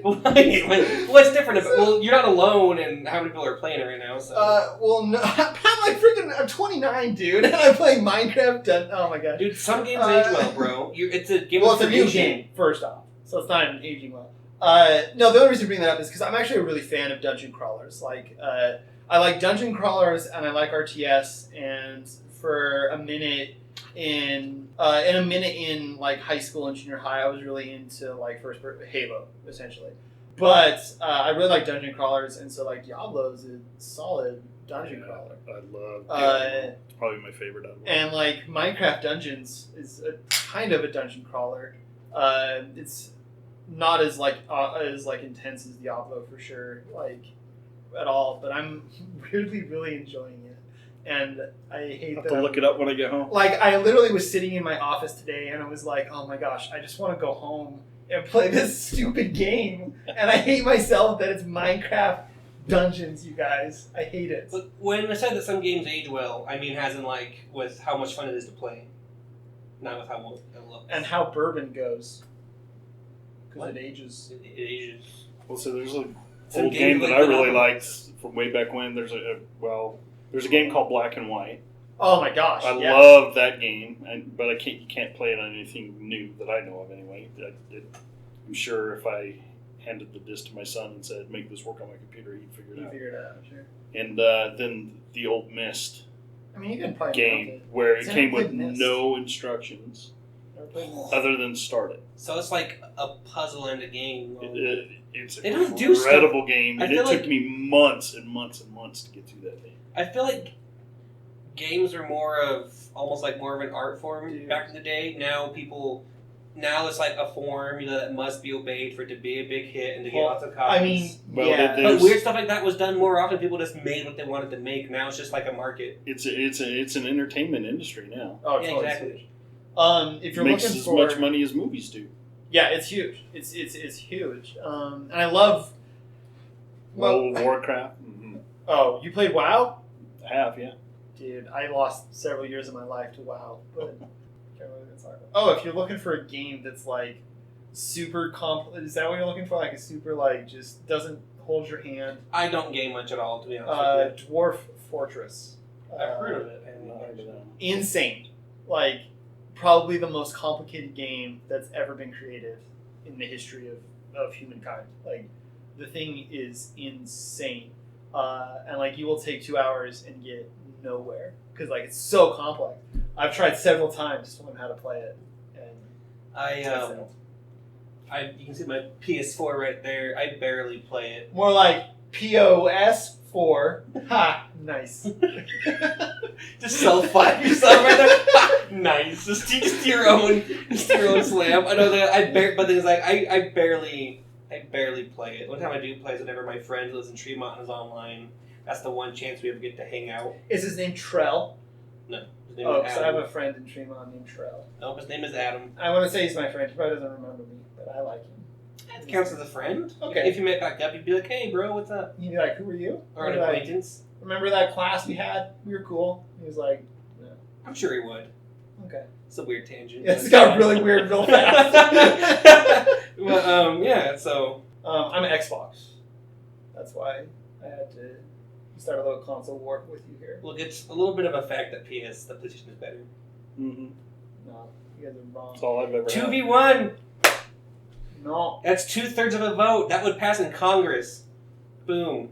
game. myself. Wait, what's different about? Well, you're not alone, and how many people are playing it right now? So, Well, no, I'm 29, dude, and I'm playing Minecraft. Oh my god. dude, some games age well, bro. It's a game. Well, of it's a new creation. game, first off, so it's not even aging well. No, the only reason I bring that up is because I'm actually a really fan of dungeon crawlers. Like, I like dungeon crawlers and I like RTS. And for a minute in like high school and junior high, I was really into like Halo essentially. But I really like dungeon crawlers, and so like Diablo's a solid dungeon crawler. I love Diablo. It's probably my favorite out of all. And like Minecraft Dungeons is a kind of a dungeon crawler. It's not as intense as Diablo for sure, like at all. But I'm really enjoying it, and I hate I'll have that. to look it up when I get home. Like I literally was sitting in my office today, and I was like, "Oh my gosh, I just want to go home and play this stupid game." And I hate myself that it's Minecraft Dungeons, you guys. I hate it. But when I said that some games age well, I mean as in like with how much fun it is to play, not with how well it looks. And how bourbon goes, because What? it ages. It ages. Well, so there's an Some old games game that like I really Monopoly. liked from way back when. There's a game called Black and White. Oh my gosh! I yes. love that game, but you can't play it on anything new that I know of anyway. I'm sure if I handed the disc to my son and said, "Make this work on my computer," he'd figure it You out. figured it out, sure. And then the old Myst I mean, you can play game where it Has came anyone with played Myst? no instructions Never played Myst. other than start it. So it's like a puzzle and a game. It's They an don't do stuff- incredible game, I and it feel took like- me months and months and months to get through that thing. I feel like games are almost like more of an art form Dude. back in the day. Now it's like a form, that must be obeyed for it to be a big hit and to get Well, lots of copies. I mean, Well, yeah. it- but weird stuff like that was done more often. People just made what they wanted to make. Now it's just like a market. It's an entertainment industry now. Oh, Yeah, totally. exactly. If you're Makes looking as for much money as movies do. yeah, it's huge. It's huge. And I love. World of Warcraft. Mm-hmm. Oh, you played WoW, I have, yeah. dude? I lost several years of my life to WoW, but. Can't really get started. Oh, if you're looking for a game that's like super complex, is that what you're looking for? Like a super just doesn't hold your hand. I don't game much at all, to be honest with Dwarf Fortress. you. I've heard of it. I've not heard of that. Insane. Like probably the most complicated game that's ever been created. in the history of humankind. Like, the thing is insane. And like, you will take 2 hours and get nowhere because like it's so complex. I've tried several times to learn how to play it, and you can see my PS4 right there. I barely play it. more like POS4. Ha, nice. Just self-fight yourself right there. Ha, nice. Just your own slam. I know that but then it's like I barely play it. One time I do play is whenever my friend lives in Tremont and is online. That's the one chance we ever get to hang out. Is his name Trell? No. His name Oh, is because I Adam. have a friend in Tremont named Trell. Nope, his name is Adam. I want to say he's my friend. He probably doesn't remember me, but I like him. That counts as a friend. Okay. If you met back up, you'd be like, hey, bro, what's up? He'd be like, "Who are you?" Or an I'd be like, acquaintance. remember that class we had? We were cool. He was like, "No." I'm sure he would. Okay. It's a weird tangent. It's got really weird real fast. Well, yeah, so... I'm an Xbox. That's why I had to start a little console war with you here. Look, it's a little bit of a fact that the PlayStation is better. Mm-hmm. No, you guys are wrong. That's all I've ever had. 2v1! No. That's 2/3 of a vote. That would pass in Congress. Boom.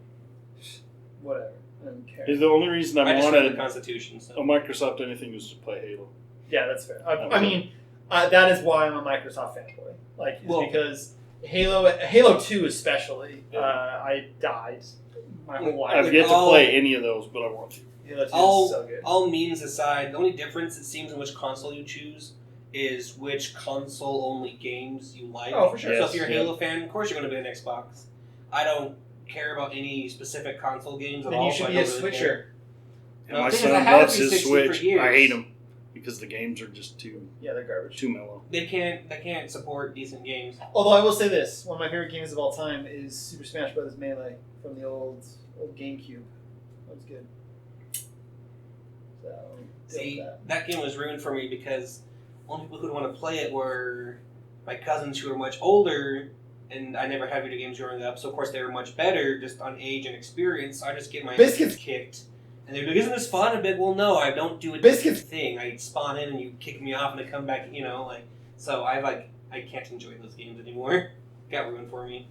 Whatever. I don't care. The only reason I just read the wanted Constitution, a so... Microsoft anything was to play Halo. Yeah, that's fair. I mean, that is why I'm a Microsoft fanboy. Like, it's Well- because Halo 2 especially, Yeah. I died my whole life. I've yet to play any of those, but I want to. Halo 2 is so good. All memes aside, the only difference, it seems, in which console you choose is which console-only games you like. Oh, for sure. So Yes, if you're a yeah. Halo fan, of course you're going to be an Xbox. I don't care about any specific console games at Then all. you should so I be a don't really care. switcher. And No, my the thing is, I son had loves a his 360 for Switch. years. I hate them because the games are just too Yeah, they're garbage. mellow. They can't support decent games. Although I will say this, one of my favorite games of all time is Super Smash Bros. Melee from the old GameCube. That was good. So, deal See, with that. that game was ruined for me because only people who would want to play it were my cousins who were much older, and I never had video games growing up, so of course they were much better just on age and experience, so I just get my Biscuits. ass kicked. And they'd be like, isn't this fun? I'd be like, well, no, I don't do a Biscuits. thing. I spawn in and you kick me off and I come back, so I can't enjoy those games anymore. Got ruined for me.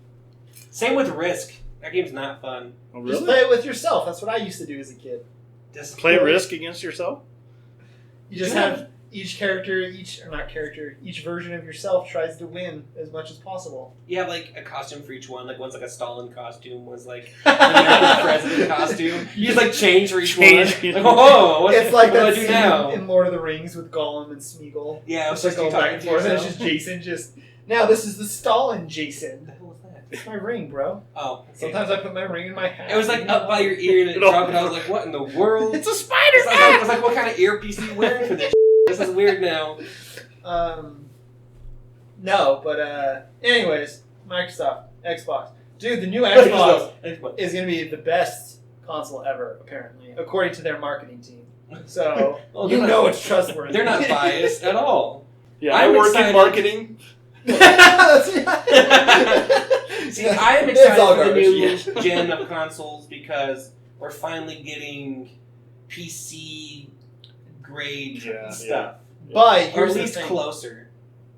Same with Risk. That game's not fun. Oh, Just really? play it with yourself. That's what I used to do as a kid. Just Play Risk against yourself? You just Yeah. have each version of yourself tries to win as much as possible. You have like a costume for each one. Like one's like a Stalin costume, one's like the American president costume. You just like change for each Change. one. Like, oh, what, It's like what do I that do scene now? in Lord of the Rings with Gollum and Smeagol. Yeah, It's it's like just going you back talking and to forth. And it's yourself. just Jason. Now this is the Stalin Jason. What the hell was that? It's my ring, bro. Oh, okay. Sometimes I put my ring in my hat. It was like up by your ear and it No. dropped, and I was like, what in the world? It's a spider! I was like, what kind of earpiece are you wearing for this? This is weird now. No, but anyways, Microsoft, Xbox. Dude, the new Xbox is going to be the best console ever, apparently, according to their marketing team. So, Well, you they're know not- it's trustworthy. They're not biased at all. Yeah, I'm I work excited. in marketing. See, I am It's excited all for the new garbage, gen of consoles because we're finally getting PC grade Yeah, stuff. But Or at here's the least thing. closer.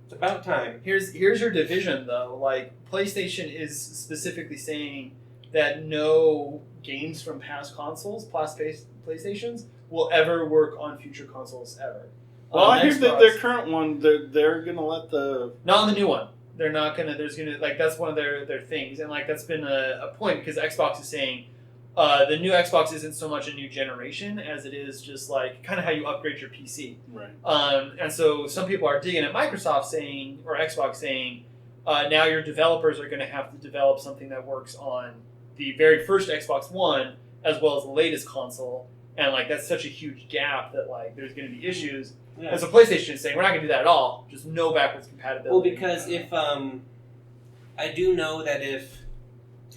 It's about time. Here's your division, though. Like, PlayStation is specifically saying that no games from past consoles, past PlayStations, will ever work on future consoles ever. Well, I hear that Xbox- their current one, they're going to let the... Not on the new one. They're not gonna. That's one of their things, and like that's been a point because Xbox is saying the new Xbox isn't so much a new generation as it is just like kind of how you upgrade your PC. Right. And so some people are digging at Microsoft saying or Xbox saying now your developers are going to have to develop something that works on the very first Xbox One as well as the latest console, and like that's such a huge gap that like there's going to be issues. Yeah. And so PlayStation is saying we're not going to do that at all. Just no backwards compatibility. Well, because if I do know that if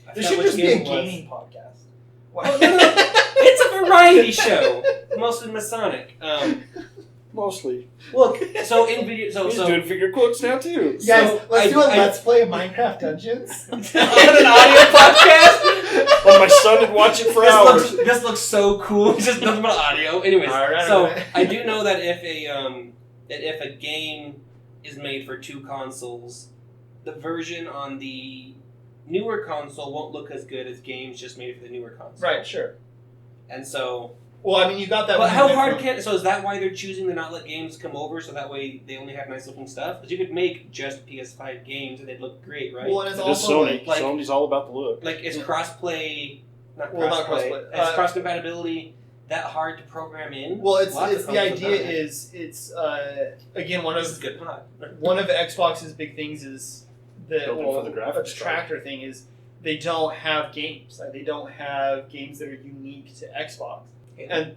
I There forgot should which just be a game it was. gaming podcast. Oh, no, no, it's a variety show, mostly Masonic. Mostly. Look, so in video, He's doing figure quotes now, too. Guys, So, let's do a I- Let's Play of Minecraft Dungeons. on an audio podcast. Well, my son would watch it for hours. This looks so cool. It's just nothing but audio. Anyways, Alright, so alright. I do know that if a game is made for two consoles, the version on the newer console won't look as good as games just made for the newer console. Right, sure. And so... Well, I mean, you got that... But how hard can... So is that why they're choosing to not let games come over, so that way they only have nice-looking stuff? Because you could make just PS5 games and they'd look great, right? Well, and it's It is also... Sony. like- Sony's all about the look. Like, is crossplay... Not crossplay. Well, not crossplay. Is cross-compatibility that hard to program in? Well, it's Lots of the consoles idea have that. is again This is good pot. one of Xbox's big things is the Built in for the graphics a detractor thing is they don't have games. Like, they don't have games that are unique to Xbox. And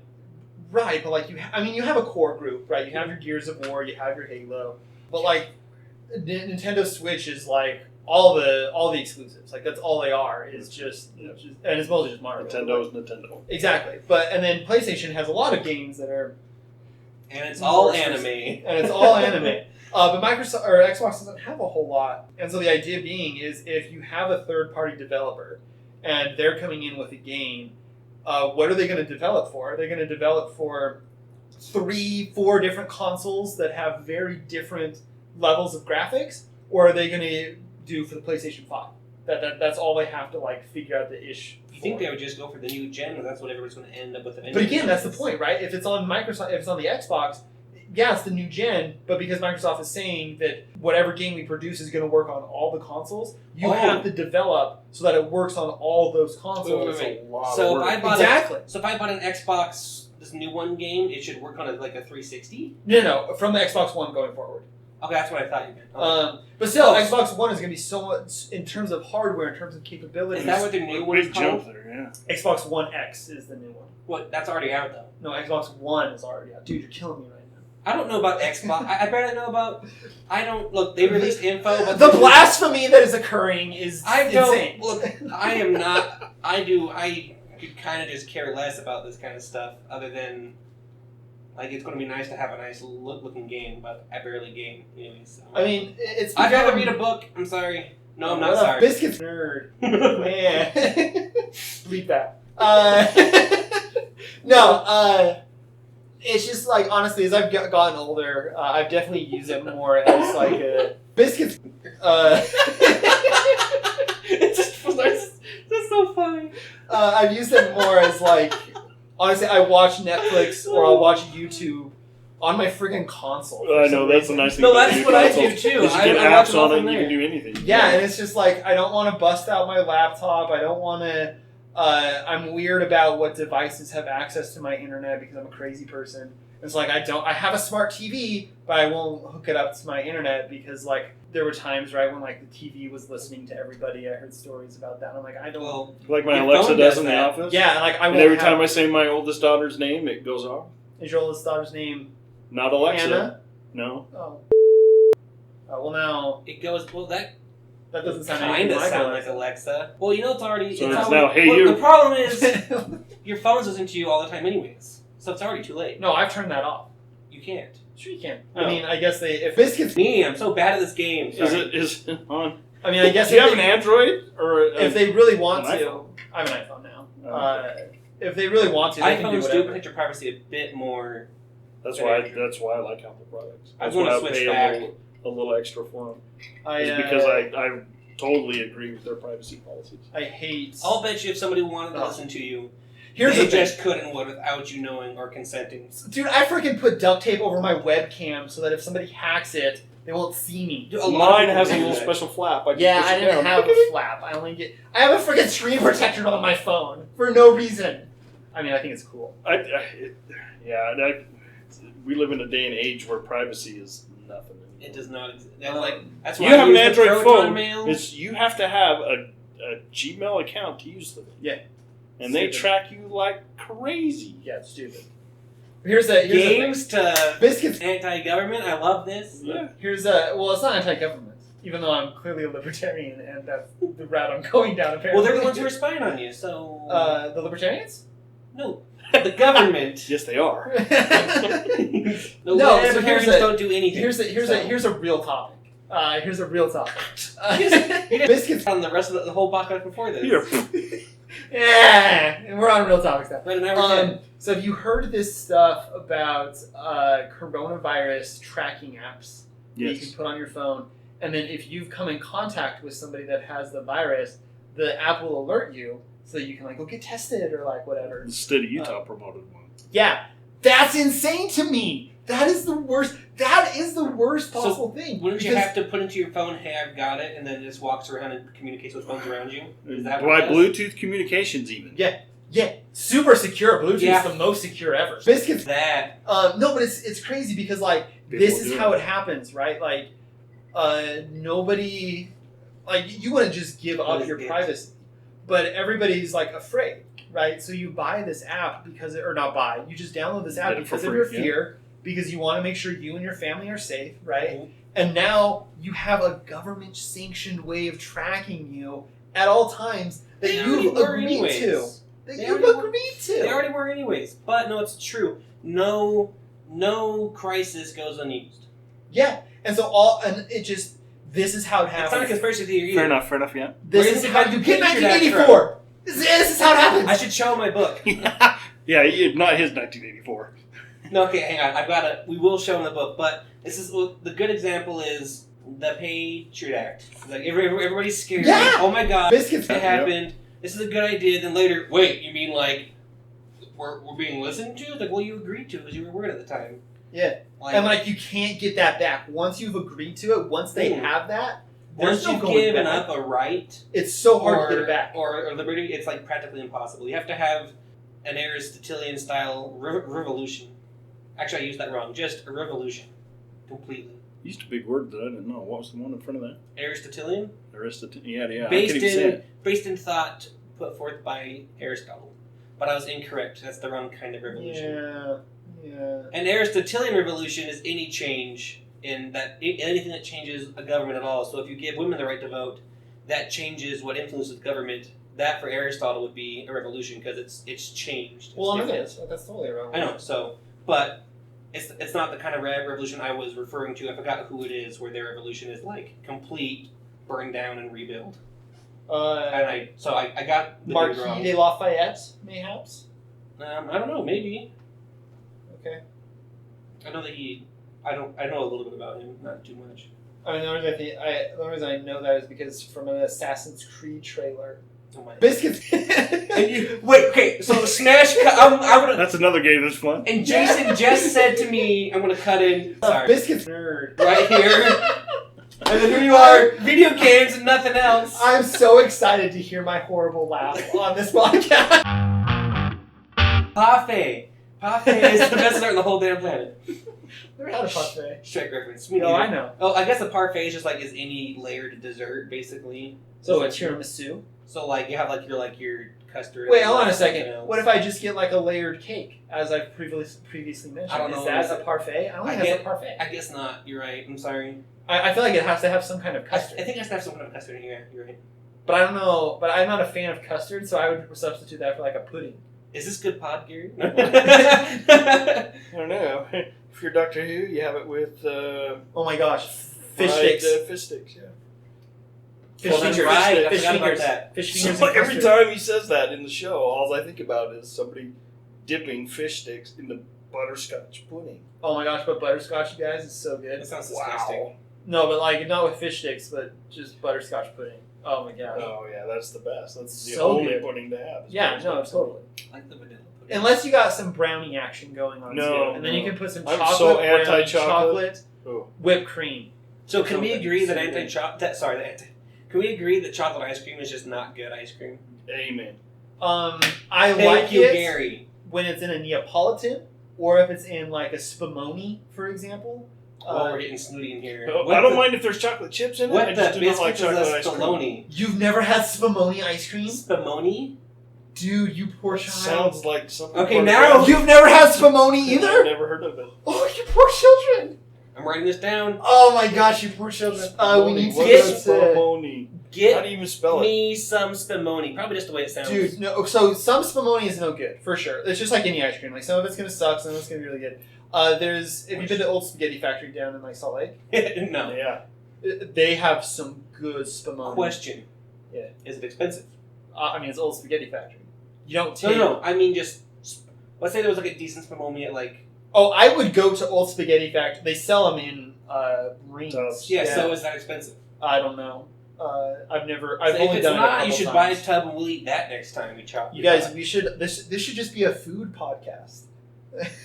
right, but like you have a core group, right? You have your Gears of War, you have your Halo, but like Nintendo Switch is like all the exclusives. Like that's all they are is just and it's mostly just Mario. Nintendo is Nintendo. Exactly, but and then PlayStation has a lot of games that are And it's all more anime. exclusive. And it's all anime. But Microsoft or Xbox doesn't have a whole lot, and so the idea being is if you have a third-party developer and they're coming in with a game, what are they going to develop for? Are they going to develop for 3-4 different consoles that have very different levels of graphics, or are they going to do for the PlayStation 5? That's all they have to like figure out the ish. You think they would just go for the new gen, or that's what everyone's going to end up with eventually? But again, that's the point, right? If it's on Microsoft, if it's on the Xbox, yeah, it's the new gen, but because Microsoft is saying that whatever game we produce is going to work on all the consoles, you have to develop so that it works on all those consoles. Wait. A lot So of if work. I bought Exactly. So if I bought an Xbox, this new one game, it should work on like a 360. No, from the Xbox One going forward. Okay, that's what I thought you meant. Okay. But still, Oh. Xbox One is going to be so much in terms of hardware, in terms of capabilities. Is that what their new one is Big jump called? there, yeah. Xbox One X is the new one. What? That's already out though. No, Xbox One is already out. Dude, you're killing me right now. I don't know about Xbox. I barely know about. I don't look. They released info. But The blasphemy that is occurring is I don't insane. look. I am not. I do. I could kind of just care less about this kind of stuff, other than like it's going to be nice to have a nice looking game, but I barely game anyways. So. I mean, it's. I'd rather read become- a book. I'm sorry. No, I'm not What a sorry. Biscuits nerd. Man. Bleep that. It's just like, honestly, as I've gotten older, I've definitely used it more as like a biscuits. It's just so funny. I've used it more as like, honestly, I watch Netflix or I'll watch YouTube on my friggin' console. for I know, some that's the reason. nice thing No, about that's new what I consoles. do too. is you get I watch apps them all on it from and you there. can do anything. Yeah, and it's just like, I don't want to bust out my laptop. I don't want to. I'm weird about what devices have access to my internet because I'm a crazy person. It's like I have a smart TV, but I won't hook it up to my internet because like there were times right when like the TV was listening to everybody. I heard stories about that. And I'm like, I don't. Well, Like my Your Alexa phone does does in the that. office. Yeah, and like I And won't. every have, time I say my oldest daughter's name, it goes off. is your oldest daughter's name Not Alexa. Anna? No. Oh. Well, now it goes. Well, that that doesn't sound kind anything of like sound like Alexa. Well, you know it's already. So it's it's already, now, hey, well, you. The problem is your phone's listening to you all the time, anyways. So it's already too late. No, I've turned that off. You can't. Sure, you can. No. I mean, I guess if biscuits. Me, I'm so bad at this game. Is it on? I mean, I guess Do you if have an they- Android or if they really want an to, iPhone? I have an iPhone now. Oh, If they really want to, they can do iPhones do whatever. protect your privacy a bit more. That's why I like Apple products. I That's wanna why I switch pay back. a little extra for them. I, Is because I totally agree with their privacy policies. I hate. I'll bet you if somebody wanted to Oh. listen to you, Here's they the thing. just couldn't would without you knowing or consenting. Dude, I freaking put duct tape over my webcam so that if somebody hacks it, they won't see me. Dude, a lot of Mine people has a do little that. special flap. I can Yeah, push I it didn't down. have a flap. I have a freaking screen protector on my phone for no reason. I mean, I think it's cool. We live in a day and age where privacy is nothing. It does not exist. That's You why I have an use the Android Proton phone. Mail. You have to have a Gmail account to use them. Yeah. And they Stupid. track you like crazy. Yeah, it's stupid. Here's the Games to biscuits. anti-government. I love this. Yeah. Well, it's not anti-government, even though I'm clearly a libertarian, and that's the route I'm going down. Apparently. Well, they're the ones who are spying on you. So the libertarians. no, the government. Yes, they are. No, No, so libertarians here's a- don't do anything. Here's a real topic. Here's a real topic. You just Biscuits. on the rest of the whole podcast before this. Here. Yeah, we're on real topics now. Right, an hour 10. So have you heard this stuff about coronavirus tracking apps that you Yes. can put on your phone? and then if you've come in contact with somebody that has the virus, the app will alert you so that you can like go get tested or like whatever. The state of Utah promoted one. Yeah, that's insane to me. That is the worst. That is the worst possible thing. Wouldn't you have to put into your phone, "Hey, I've got it," and then it just walks around and communicates with phones around you? Is that By Bluetooth communications, even. Yeah, super secure. Bluetooth is the most secure ever. Biscuits. That. No, but it's crazy because like this is how it happens, right? Like, nobody, like you wouldn't just give up your privacy, but everybody's like afraid, right? So you buy this app because, or not buy, you just download this app because of your fear, because you want to make sure you and your family are safe, right? Mm-hmm. And now you have a government-sanctioned way of tracking you at all times that you've agreed to. They already were anyways. But no, it's true. No crisis goes unused. Yeah. And so this is how it happens. It's not a conspiracy theory either. Fair enough, yeah. This is how you get 1984. This is how it happens. I should show my book. Yeah, not his 1984. No, okay, hang on. We will show him the book, but this is the good example is the Patriot Act. Like everybody's scared. Yeah. Like, oh my God, Biscuits. it happened. Yep. This is a good idea. Then later, wait, you mean like we're being listened to? Like, well, you agreed to because you were worried at the time. Yeah. And like you can't get that back once you've agreed to it. Once they have that, there's no giving up a right. It's so hard to get it back. Or liberty. It's like practically impossible. You have to have an Aristotelian style revolution. Actually, I used that wrong. Just a revolution, completely. You used a big word that I didn't know. What was the one in front of that? Aristotelian. Yeah. Based in thought put forth by Aristotle, but I was incorrect. That's the wrong kind of revolution. Yeah. An Aristotelian revolution is any change in that anything that changes a government at all. So if you give women the right to vote, that changes what influences government. That for Aristotle would be a revolution because it's changed. Well, I know that's totally wrong. I know. So, but it's not the kind of revolution I was referring to. I forgot who it is where their revolution is like complete, burn down and rebuild. I got the Marquis de Lafayette, mayhaps. I don't know. Maybe. Okay. I know that I know a little bit about him, not too much. I mean, the only reason I know that is because from an Assassin's Creed trailer. Oh my Biscuits. Wait, okay, so Smash. I'm gonna. That's another game that's fun. And Jason just said to me, "I'm gonna cut in." Sorry, Biscuits nerd right here. And then here you are, video games and nothing else. I'm so excited to hear my horrible laugh on this podcast. Parfait is the best dessert on the whole damn planet. Never had a parfait. Straight reference. No, I know. Oh, I guess a parfait is just like any layered dessert, basically. So a tiramisu. So like you have your custard. Wait, hold on a second. What if I just get like a layered cake, as I've previously mentioned? I don't know. Is that a parfait? I don't think that's a parfait. I guess not. You're right. I'm sorry. I feel like it has to have some kind of custard. I think it has to have some kind of custard in here. You're right. But I don't know. But I'm not a fan of custard, so I would substitute that for like a pudding. Is this good pod, Gary? I don't know. If you're Doctor Who, you have it with. Oh my gosh, fish sticks. Fish sticks, yeah. Fish fingers. Right. I fish forgot fingers. about that. Fish fingers. So every time he says that in the show, all I think about is somebody dipping fish sticks in the butterscotch pudding. Oh my gosh, but butterscotch, you guys, is so good. That sounds disgusting. Wow. No, but like not with fish sticks, but just butterscotch pudding. Oh my gosh. Oh yeah, that's the best. That's the So only good. pudding to have. Yeah, no, totally. I like the vanilla pudding. Unless you got some brownie action going on too, and then you can put some I'm chocolate, so brownie, anti-chocolate. chocolate, whipped cream. So can we agree that can we agree that chocolate ice cream is just not good ice cream? Amen. I Thank like you, it Gary. when it's in a Neapolitan, or if it's in like a spumoni, for example. We're getting snooty in here. I don't mind if there's chocolate chips in it. What I just the do not like biscuits chocolate is a ice cream. spumoni? You've never had spumoni ice cream? Spumoni? Dude, you poor child. Sounds like something. Okay, now You've never had spumoni I've either? never heard of it. Oh, you poor children. I'm writing this down. Oh my gosh, you poor children. We need to What get is spumoni? How do Get you even spell it? me some spumoni. Probably just the way it sounds. Dude, no. So some spumoni is no good for sure. It's just like any ice cream. Like some of it's gonna suck, some of it's gonna be really good. Have you been to Old Spaghetti Factory down in like Salt Lake? No. Yeah. They have some good spumoni. Question. Yeah. Is it expensive? I mean, it's Old Spaghetti Factory. You don't No, take. no. I mean, just let's say there was like a decent spumoni at like. Oh, I would go to Old Spaghetti Factory. They sell them in rings. Tubs. Yeah, so is that expensive? I don't know. I've So only if it's done it a not, couple you should times. buy a tub and we'll eat that next time we chop. You guys, we should. This should just be a food podcast.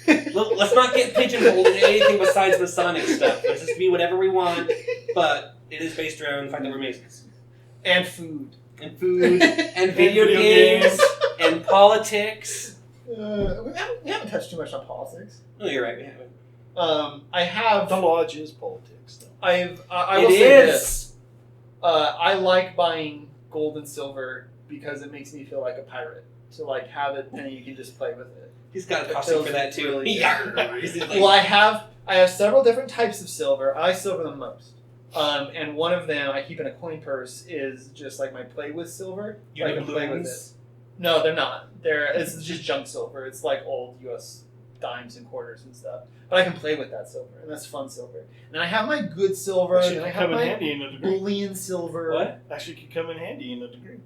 Let's not get pigeonholed into anything besides Masonic stuff. Let's just be whatever we want, but it is based around fact that we're Masons. And food. And food, and video games, and politics. We haven't touched too much on politics. No, you're right, we haven't. I have. The lodge is politics, though. I will It say is. this. I like buying gold and silver because it makes me feel like a pirate. To like have it and you can just play with it. He's got a It costume feels for that too. really Yeah. good. He's like, Well, I have several different types of silver. I like silver the most. And one of them I keep in a coin purse is just like my play with silver. you I can play with it. No, they're not. It's just junk silver. It's like old U.S. dimes and quarters and stuff. But I can play with that silver, and that's fun silver. And then I have my good silver, Actually, and I could have come in my handy in a degree. bullion silver. What? Actually, could come in handy in a degree.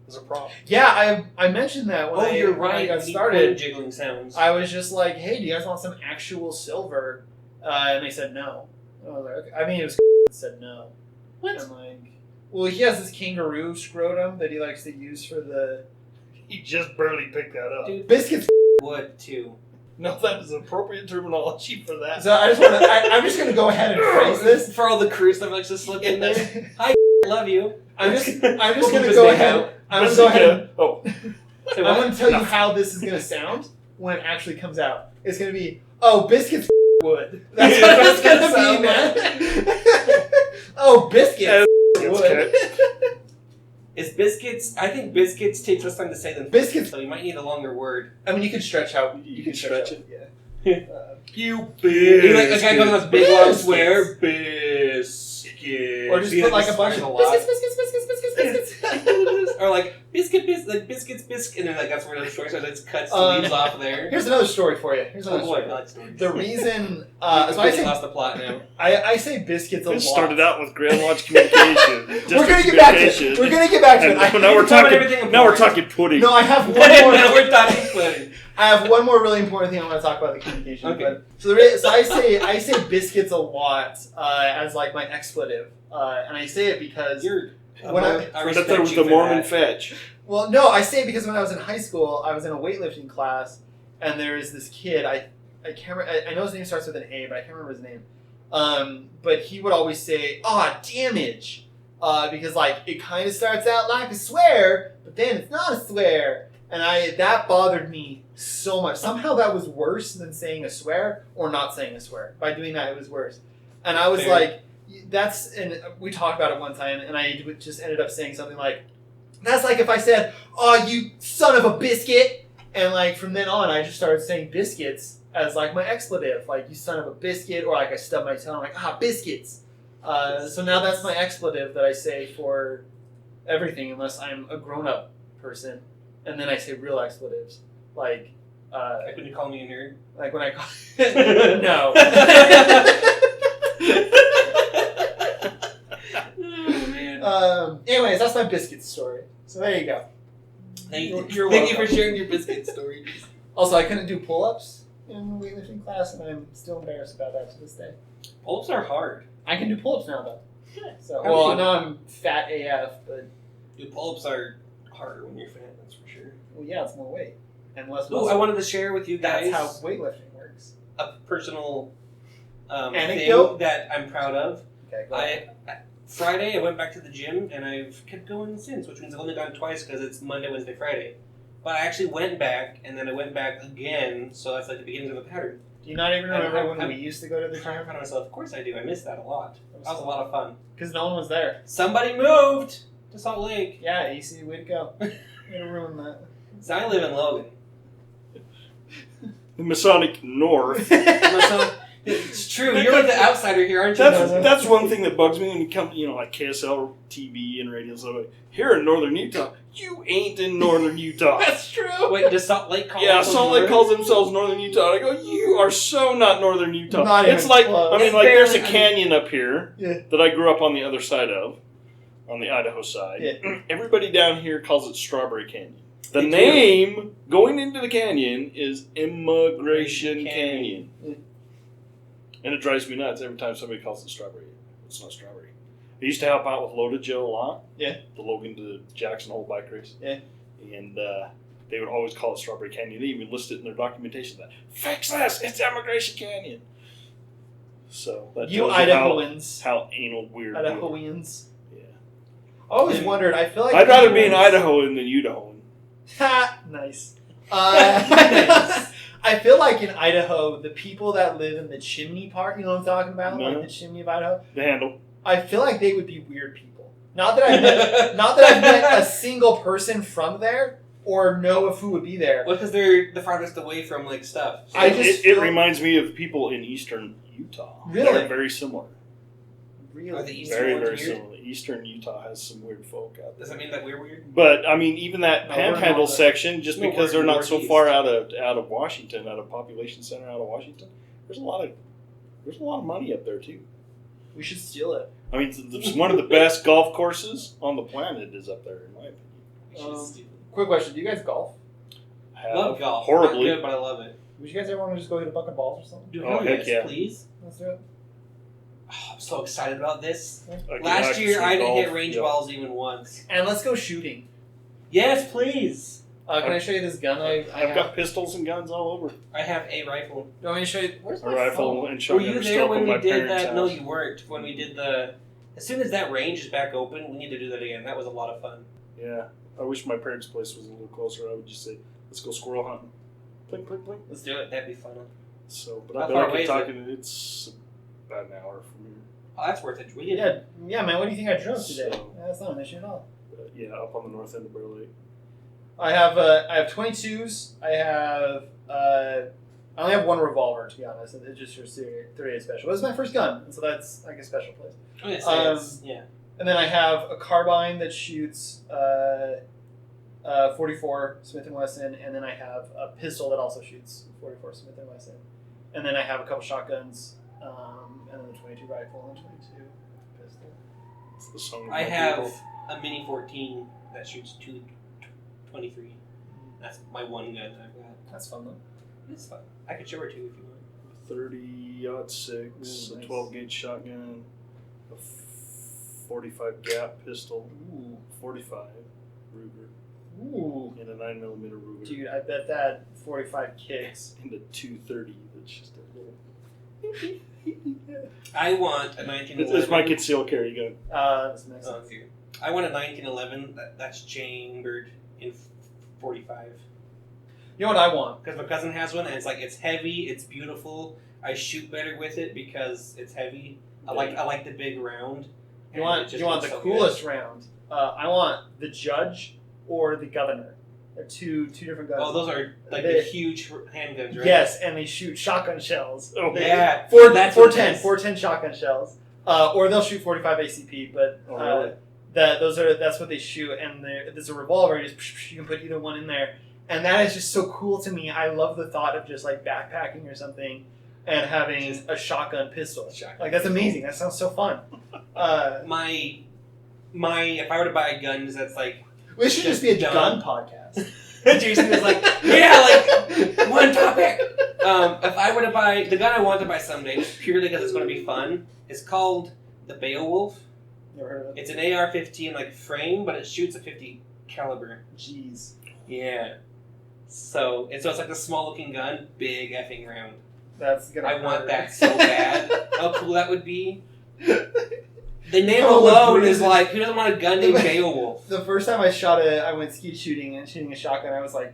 As a prop. Yeah, I mentioned that when You're when I right. got we started. coin jiggling sounds. I was just like, "Hey, do you guys want some actual silver?" And they said no. I was like, okay. I mean, it was that said no. What? I'm like, well, he has this kangaroo scrotum that he likes to use for the He just barely picked that up. Dude, biscuits. would too. No, that is appropriate terminology for that. So I just want to. I'm just gonna go ahead and phrase this. For all the crew stuff likes to slip in there. Love you. I'm just We'll gonna keep go his name ahead. out. I'm gonna go ahead. Oh, Say I'm what? gonna tell No. you how this is gonna sound when it actually comes out. It's gonna be, oh, biscuits wood. That's what it's gonna Sound be, man. Oh, biscuits it's wood. okay. Is biscuits? I think biscuits takes less time to say than Biscuits. so you might need a longer word. I mean, you can stretch out. You can stretch it. Yeah. You You're like a guy going on a big long Biscuits. swear. biscuit. Or just put like a bunch of biscuits, biscuits, biscuits, biscuits, biscuits. Or like biscuits, biscuit, and then like that's where the story starts. It cuts the leaves off there. Here's another story for you. Here's Oh another boy, I story. like stories. The reason, so I I lost the plot now. say biscuits a lot. It started out with Grand Lodge Communication. We're gonna get back to it. We're gonna get back to it. And now I- we're talking. everything Now we're important. talking pudding. No, I have one now more. we're talking pudding. I have one more really important thing I want to talk about the communication. Okay. But, so I say biscuits a lot as like my expletive, and I say it because You're. When I I respect thought it was you the for Mormon that. fetch. well, no, I say it because when I was in high school, I was in a weightlifting class, and there is this kid. I can't. I know his name starts with an A, but I can't remember his name. But he would always say, damage," because like it kind of starts out like a swear, but then it's not a swear. And that bothered me so much. Somehow that was worse than saying a swear or not saying a swear. By doing that, it was worse. And I was Fair. like, and we talked about it one time, and I just ended up saying something like, that's like if I said, "Oh, you son of a biscuit," and like from then on, I just started saying biscuits as like my expletive, like "you son of a biscuit," or like I stub my tongue, like biscuits. So now that's my expletive that I say for everything, unless I'm a grown-up person. And then I say real expletives, like Like when you call me a nerd. like when I call no. Oh man. Anyways, that's my biscuit story. So there you go. Thank You're you welcome. for sharing your biscuit story. Also, I couldn't do pull-ups in the weightlifting class, and I'm still embarrassed about that to this day. Pull-ups are hard. I can do pull-ups now, though. So How do well, you- now I'm fat AF, but Dude, pull-ups are harder when you're fat, that's for sure. well, yeah, it's more weight and less Oh, muscle. I wanted to share with you guys That's how weightlifting works. a personal Anecdote? thing that I'm proud of. Okay, go ahead. Friday, I went back to the gym, and I've kept going since, which means I've only gone twice because it's Monday, Wednesday, Friday. But I actually went back, and then I went back again, so that's like the beginning of a pattern. Do you not even remember when I'm we used to go to the I'm trying to gym? find myself. Of course I do. I miss that a lot. That was a lot of fun. Because no one was there. Somebody moved to Salt Lake. Yeah, easy way to go. Way to ruin that. So I live in Logan. The Masonic North. So, it's true. You're like the outsider here, aren't you? That's one thing that bugs me when you come, like KSL TV and radio and stuff. Like, here in Northern Utah, you ain't in Northern Utah. That's true. Wait, does Salt Lake call Yeah, themselves Salt Lake Northern? calls themselves Northern Utah. And I go, you are so not Northern Utah. Not It's even like, close. I mean, It's like there's a barely- canyon up here Yeah. that I grew up on the other side of, on the Idaho side. Yeah. Everybody down here calls it Strawberry Canyon. The They do. name going into the canyon is Immigration Canyon. Canyon. And it drives me nuts every time somebody calls it strawberry. It's not strawberry. I used to help out with Loaded Joe a lot. Yeah. The Logan to Jackson Hole bike race. Yeah. And they would always call it Strawberry Canyon. They even listed it in their documentation that, fix this, it's Emigration Canyon. So that You tells Idahoans. how anal weird. we are. Idahoans. Yeah. I always wondered, I feel like... I'd rather be an Idahoan than Udahoan. Ha! Nice. I feel like in Idaho, the people that live in the chimney part, you know what I'm talking about? No. Like the chimney of Idaho? The handle. I feel like they would be weird people. Not that I've met a single person from there or know of who would be there. Well, because they're the farthest away from like stuff. So I just it feel- reminds me of people in eastern Utah. Really? They're very similar. Are Really? the eastern Very, ones very weird? similar. Eastern Utah has some weird folk out there. Does that mean that we're weird? But I mean, even that No, we're Panhandle not. section, just No, because we're they're not so northeast. far out of Washington, out of population center out of Washington, there's a lot of money up there too. We should steal it. I mean, it's one of the best golf courses on the planet is up there, in my opinion. We should Um, steal it. Quick question. Do you guys golf? Have Love golf. horribly. Not good, but I love it. Would you guys ever want to just go hit a bucket of balls or something? Dude, Oh, heck yeah. please. Let's do it. Oh, I'm so excited about this. I Last can year, see I didn't golf, hit range yeah. balls even once. And let's go shooting. Yes, please. Can I show you this gun I I've have? got pistols and guns all over. I have a rifle. Do you want me to show you? Where's A my rifle phone? and Were shotgun you are there still up when in we my did parents' that? No, house. you weren't. When we did the... As soon as that range is back open, we need to do that again. That was a lot of fun. Yeah, I wish my parents' place was a little closer. I would just say, let's go squirrel hunting. Plink, plink, plink. Let's do it. That'd be fun. So, but How I bet far I away could is talk in it's about an hour from here. Oh, that's worth it. We did Yeah, man. What do you think I drove today? So- That's not an issue at all. Yeah, up on the north end of Bear Lake. I have 22s. I only have one revolver, to be honest. It's just your 38 special. It was my first gun, and so that's like a special place. Oh, yes, yeah. And then I have a carbine that shoots 44 Smith & Wesson, and then I have a pistol that also shoots 44 Smith & Wesson. And then I have a couple shotguns, and then the 22 rifle and the 22 pistol. It's the song of I my have people. a Mini 14 that shoots 223. That's my one gun I've got. That's fun, though. It's fun. I could show her to you if you want. 30-06, Ooh, a nice. 12-gauge shotgun, a 45 gap pistol, Ooh. 45 Ruger, Ooh. and a 9mm Ruger, Dude, I bet that 45 kicks. and a 230 that's just a little... I want a 1911. It's my concealed carry gun. That's next. Oh, here. I want a 1911 that's chambered in 45. You know what I want? Because my cousin has one, and it's heavy, it's beautiful. I shoot better with it because it's heavy. I like the big round. You and want it just you want the looks so coolest round? I want the judge or the governor. They're two different guns. good. Oh, those are like They- the huge handguns, right? Yes, and they shoot shotgun shells. Oh, They- Yeah, That's what it 410 is. shotgun shells. Or they'll shoot 45 ACP, but Oh, really? that's what they shoot. And there's a revolver. You can put either one in there, and that is just so cool to me. I love the thought of just like backpacking or something and having Just- a shotgun pistol. Shotgun Like that's pistol. amazing. That sounds so fun. My if I were to buy a gun that's like We should just be a gun Done. podcast. Jason was like, yeah, like one topic. If I were to buy the gun I want to buy someday, purely because it's going to be fun, it's called the Beowulf. Never heard of it. It's an AR-15 like frame, but it shoots a 50 caliber. Jeez. Yeah. So it's like a small looking gun, big effing round. That's gonna. I want hurt. that so bad. How cool that would be. The name Oh, alone with is like, who doesn't want a gun named Beowulf? The first time I went skeet shooting and shooting a shotgun, I was like,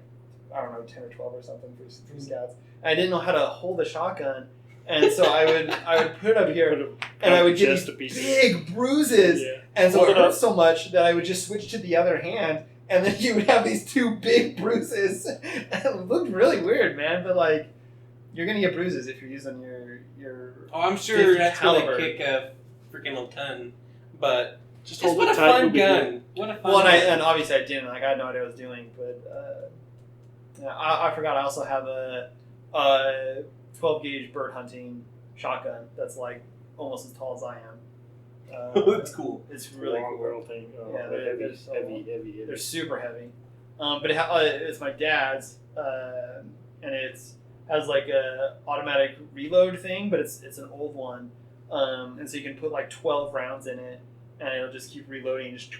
I don't know, 10 or 12 or something for scouts. And I didn't know how to hold a shotgun, and so I would put it up here, and I would get Chest these to pieces. big bruises, Yeah. and so Hold it it up. hurt so much that I would just switch to the other hand, and then you would have these two big bruises. And it looked really weird, man, but like, you're gonna get bruises if you're using your. Oh, I'm sure 50 that's caliber. going to kick a freaking ton. But Just just hold what it a tight, fun you'll be good. gun. What a fun Well, gun. and obviously I didn't. Like I had no idea what I was doing, but yeah, I forgot. I also have a 12 gauge bird hunting shotgun that's like almost as tall as I am. That's cool. It's really Long cool. barrel thing. Oh, Yeah, they're so heavy. They're super heavy, but it's my dad's, and it's has like a automatic reload thing, but it's an old one, and so you can put like 12 rounds in it, and it'll just keep reloading. Just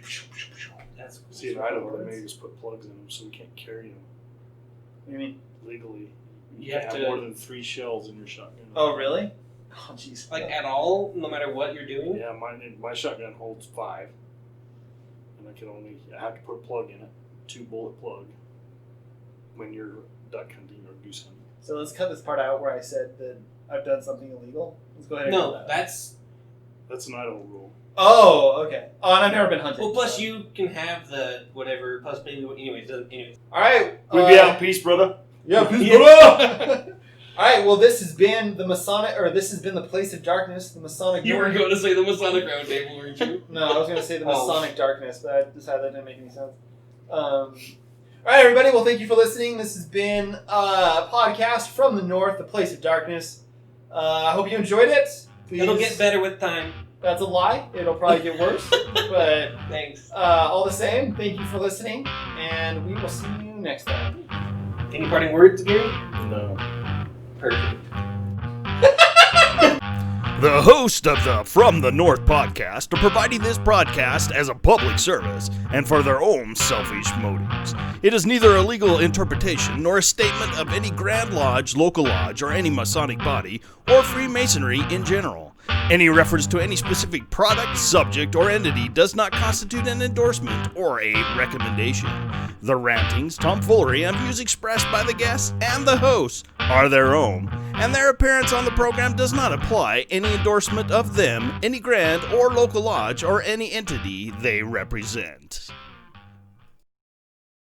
That's cool. See, in Idaho, they maybe just put plugs in them so we can't carry them What do you mean? legally. You can't have have to- more than 3 shells in your shotgun. Oh, really? Oh, jeez. Like at all, no matter what you're doing. Yeah, my shotgun holds 5, and I have to put a plug in it, 2 bullet plug, when you're duck hunting or goose hunting. So let's cut this part out where I said that I've done something illegal. Let's go ahead and cut No, that. that's That's an Idaho rule. Oh, okay. Oh, and I've never been hunting. well. Plus, so. you can have the whatever. Plus, maybe anyways. All right. We be out. Peace, brother. Yeah, peace, brother. All right. Well, this has been the Masonic, or this has been the Place of Darkness, the Masonic. You were going to say the Masonic Round Table, weren't you? No, I was going to say the Oh. Masonic Darkness, but I decided that didn't make any sense. All right, everybody. Well, thank you for listening. This has been a podcast from the North, the Place of Darkness. I hope you enjoyed it. Please. It'll get better with time. That's a lie. It'll probably get worse, but Thanks. all the same, thank you for listening, and we will see you next time. Any parting words, Gary? No. Perfect. The host of the From the North podcast are providing this broadcast as a public service and for their own selfish motives. It is neither a legal interpretation nor a statement of any Grand Lodge, local lodge, or any Masonic body, or Freemasonry in general. Any reference to any specific product, subject, or entity does not constitute an endorsement or a recommendation. The rantings, tomfoolery, and views expressed by the guests and the hosts are their own, and their appearance on the program does not apply any endorsement of them, any Grand or local lodge, or any entity they represent.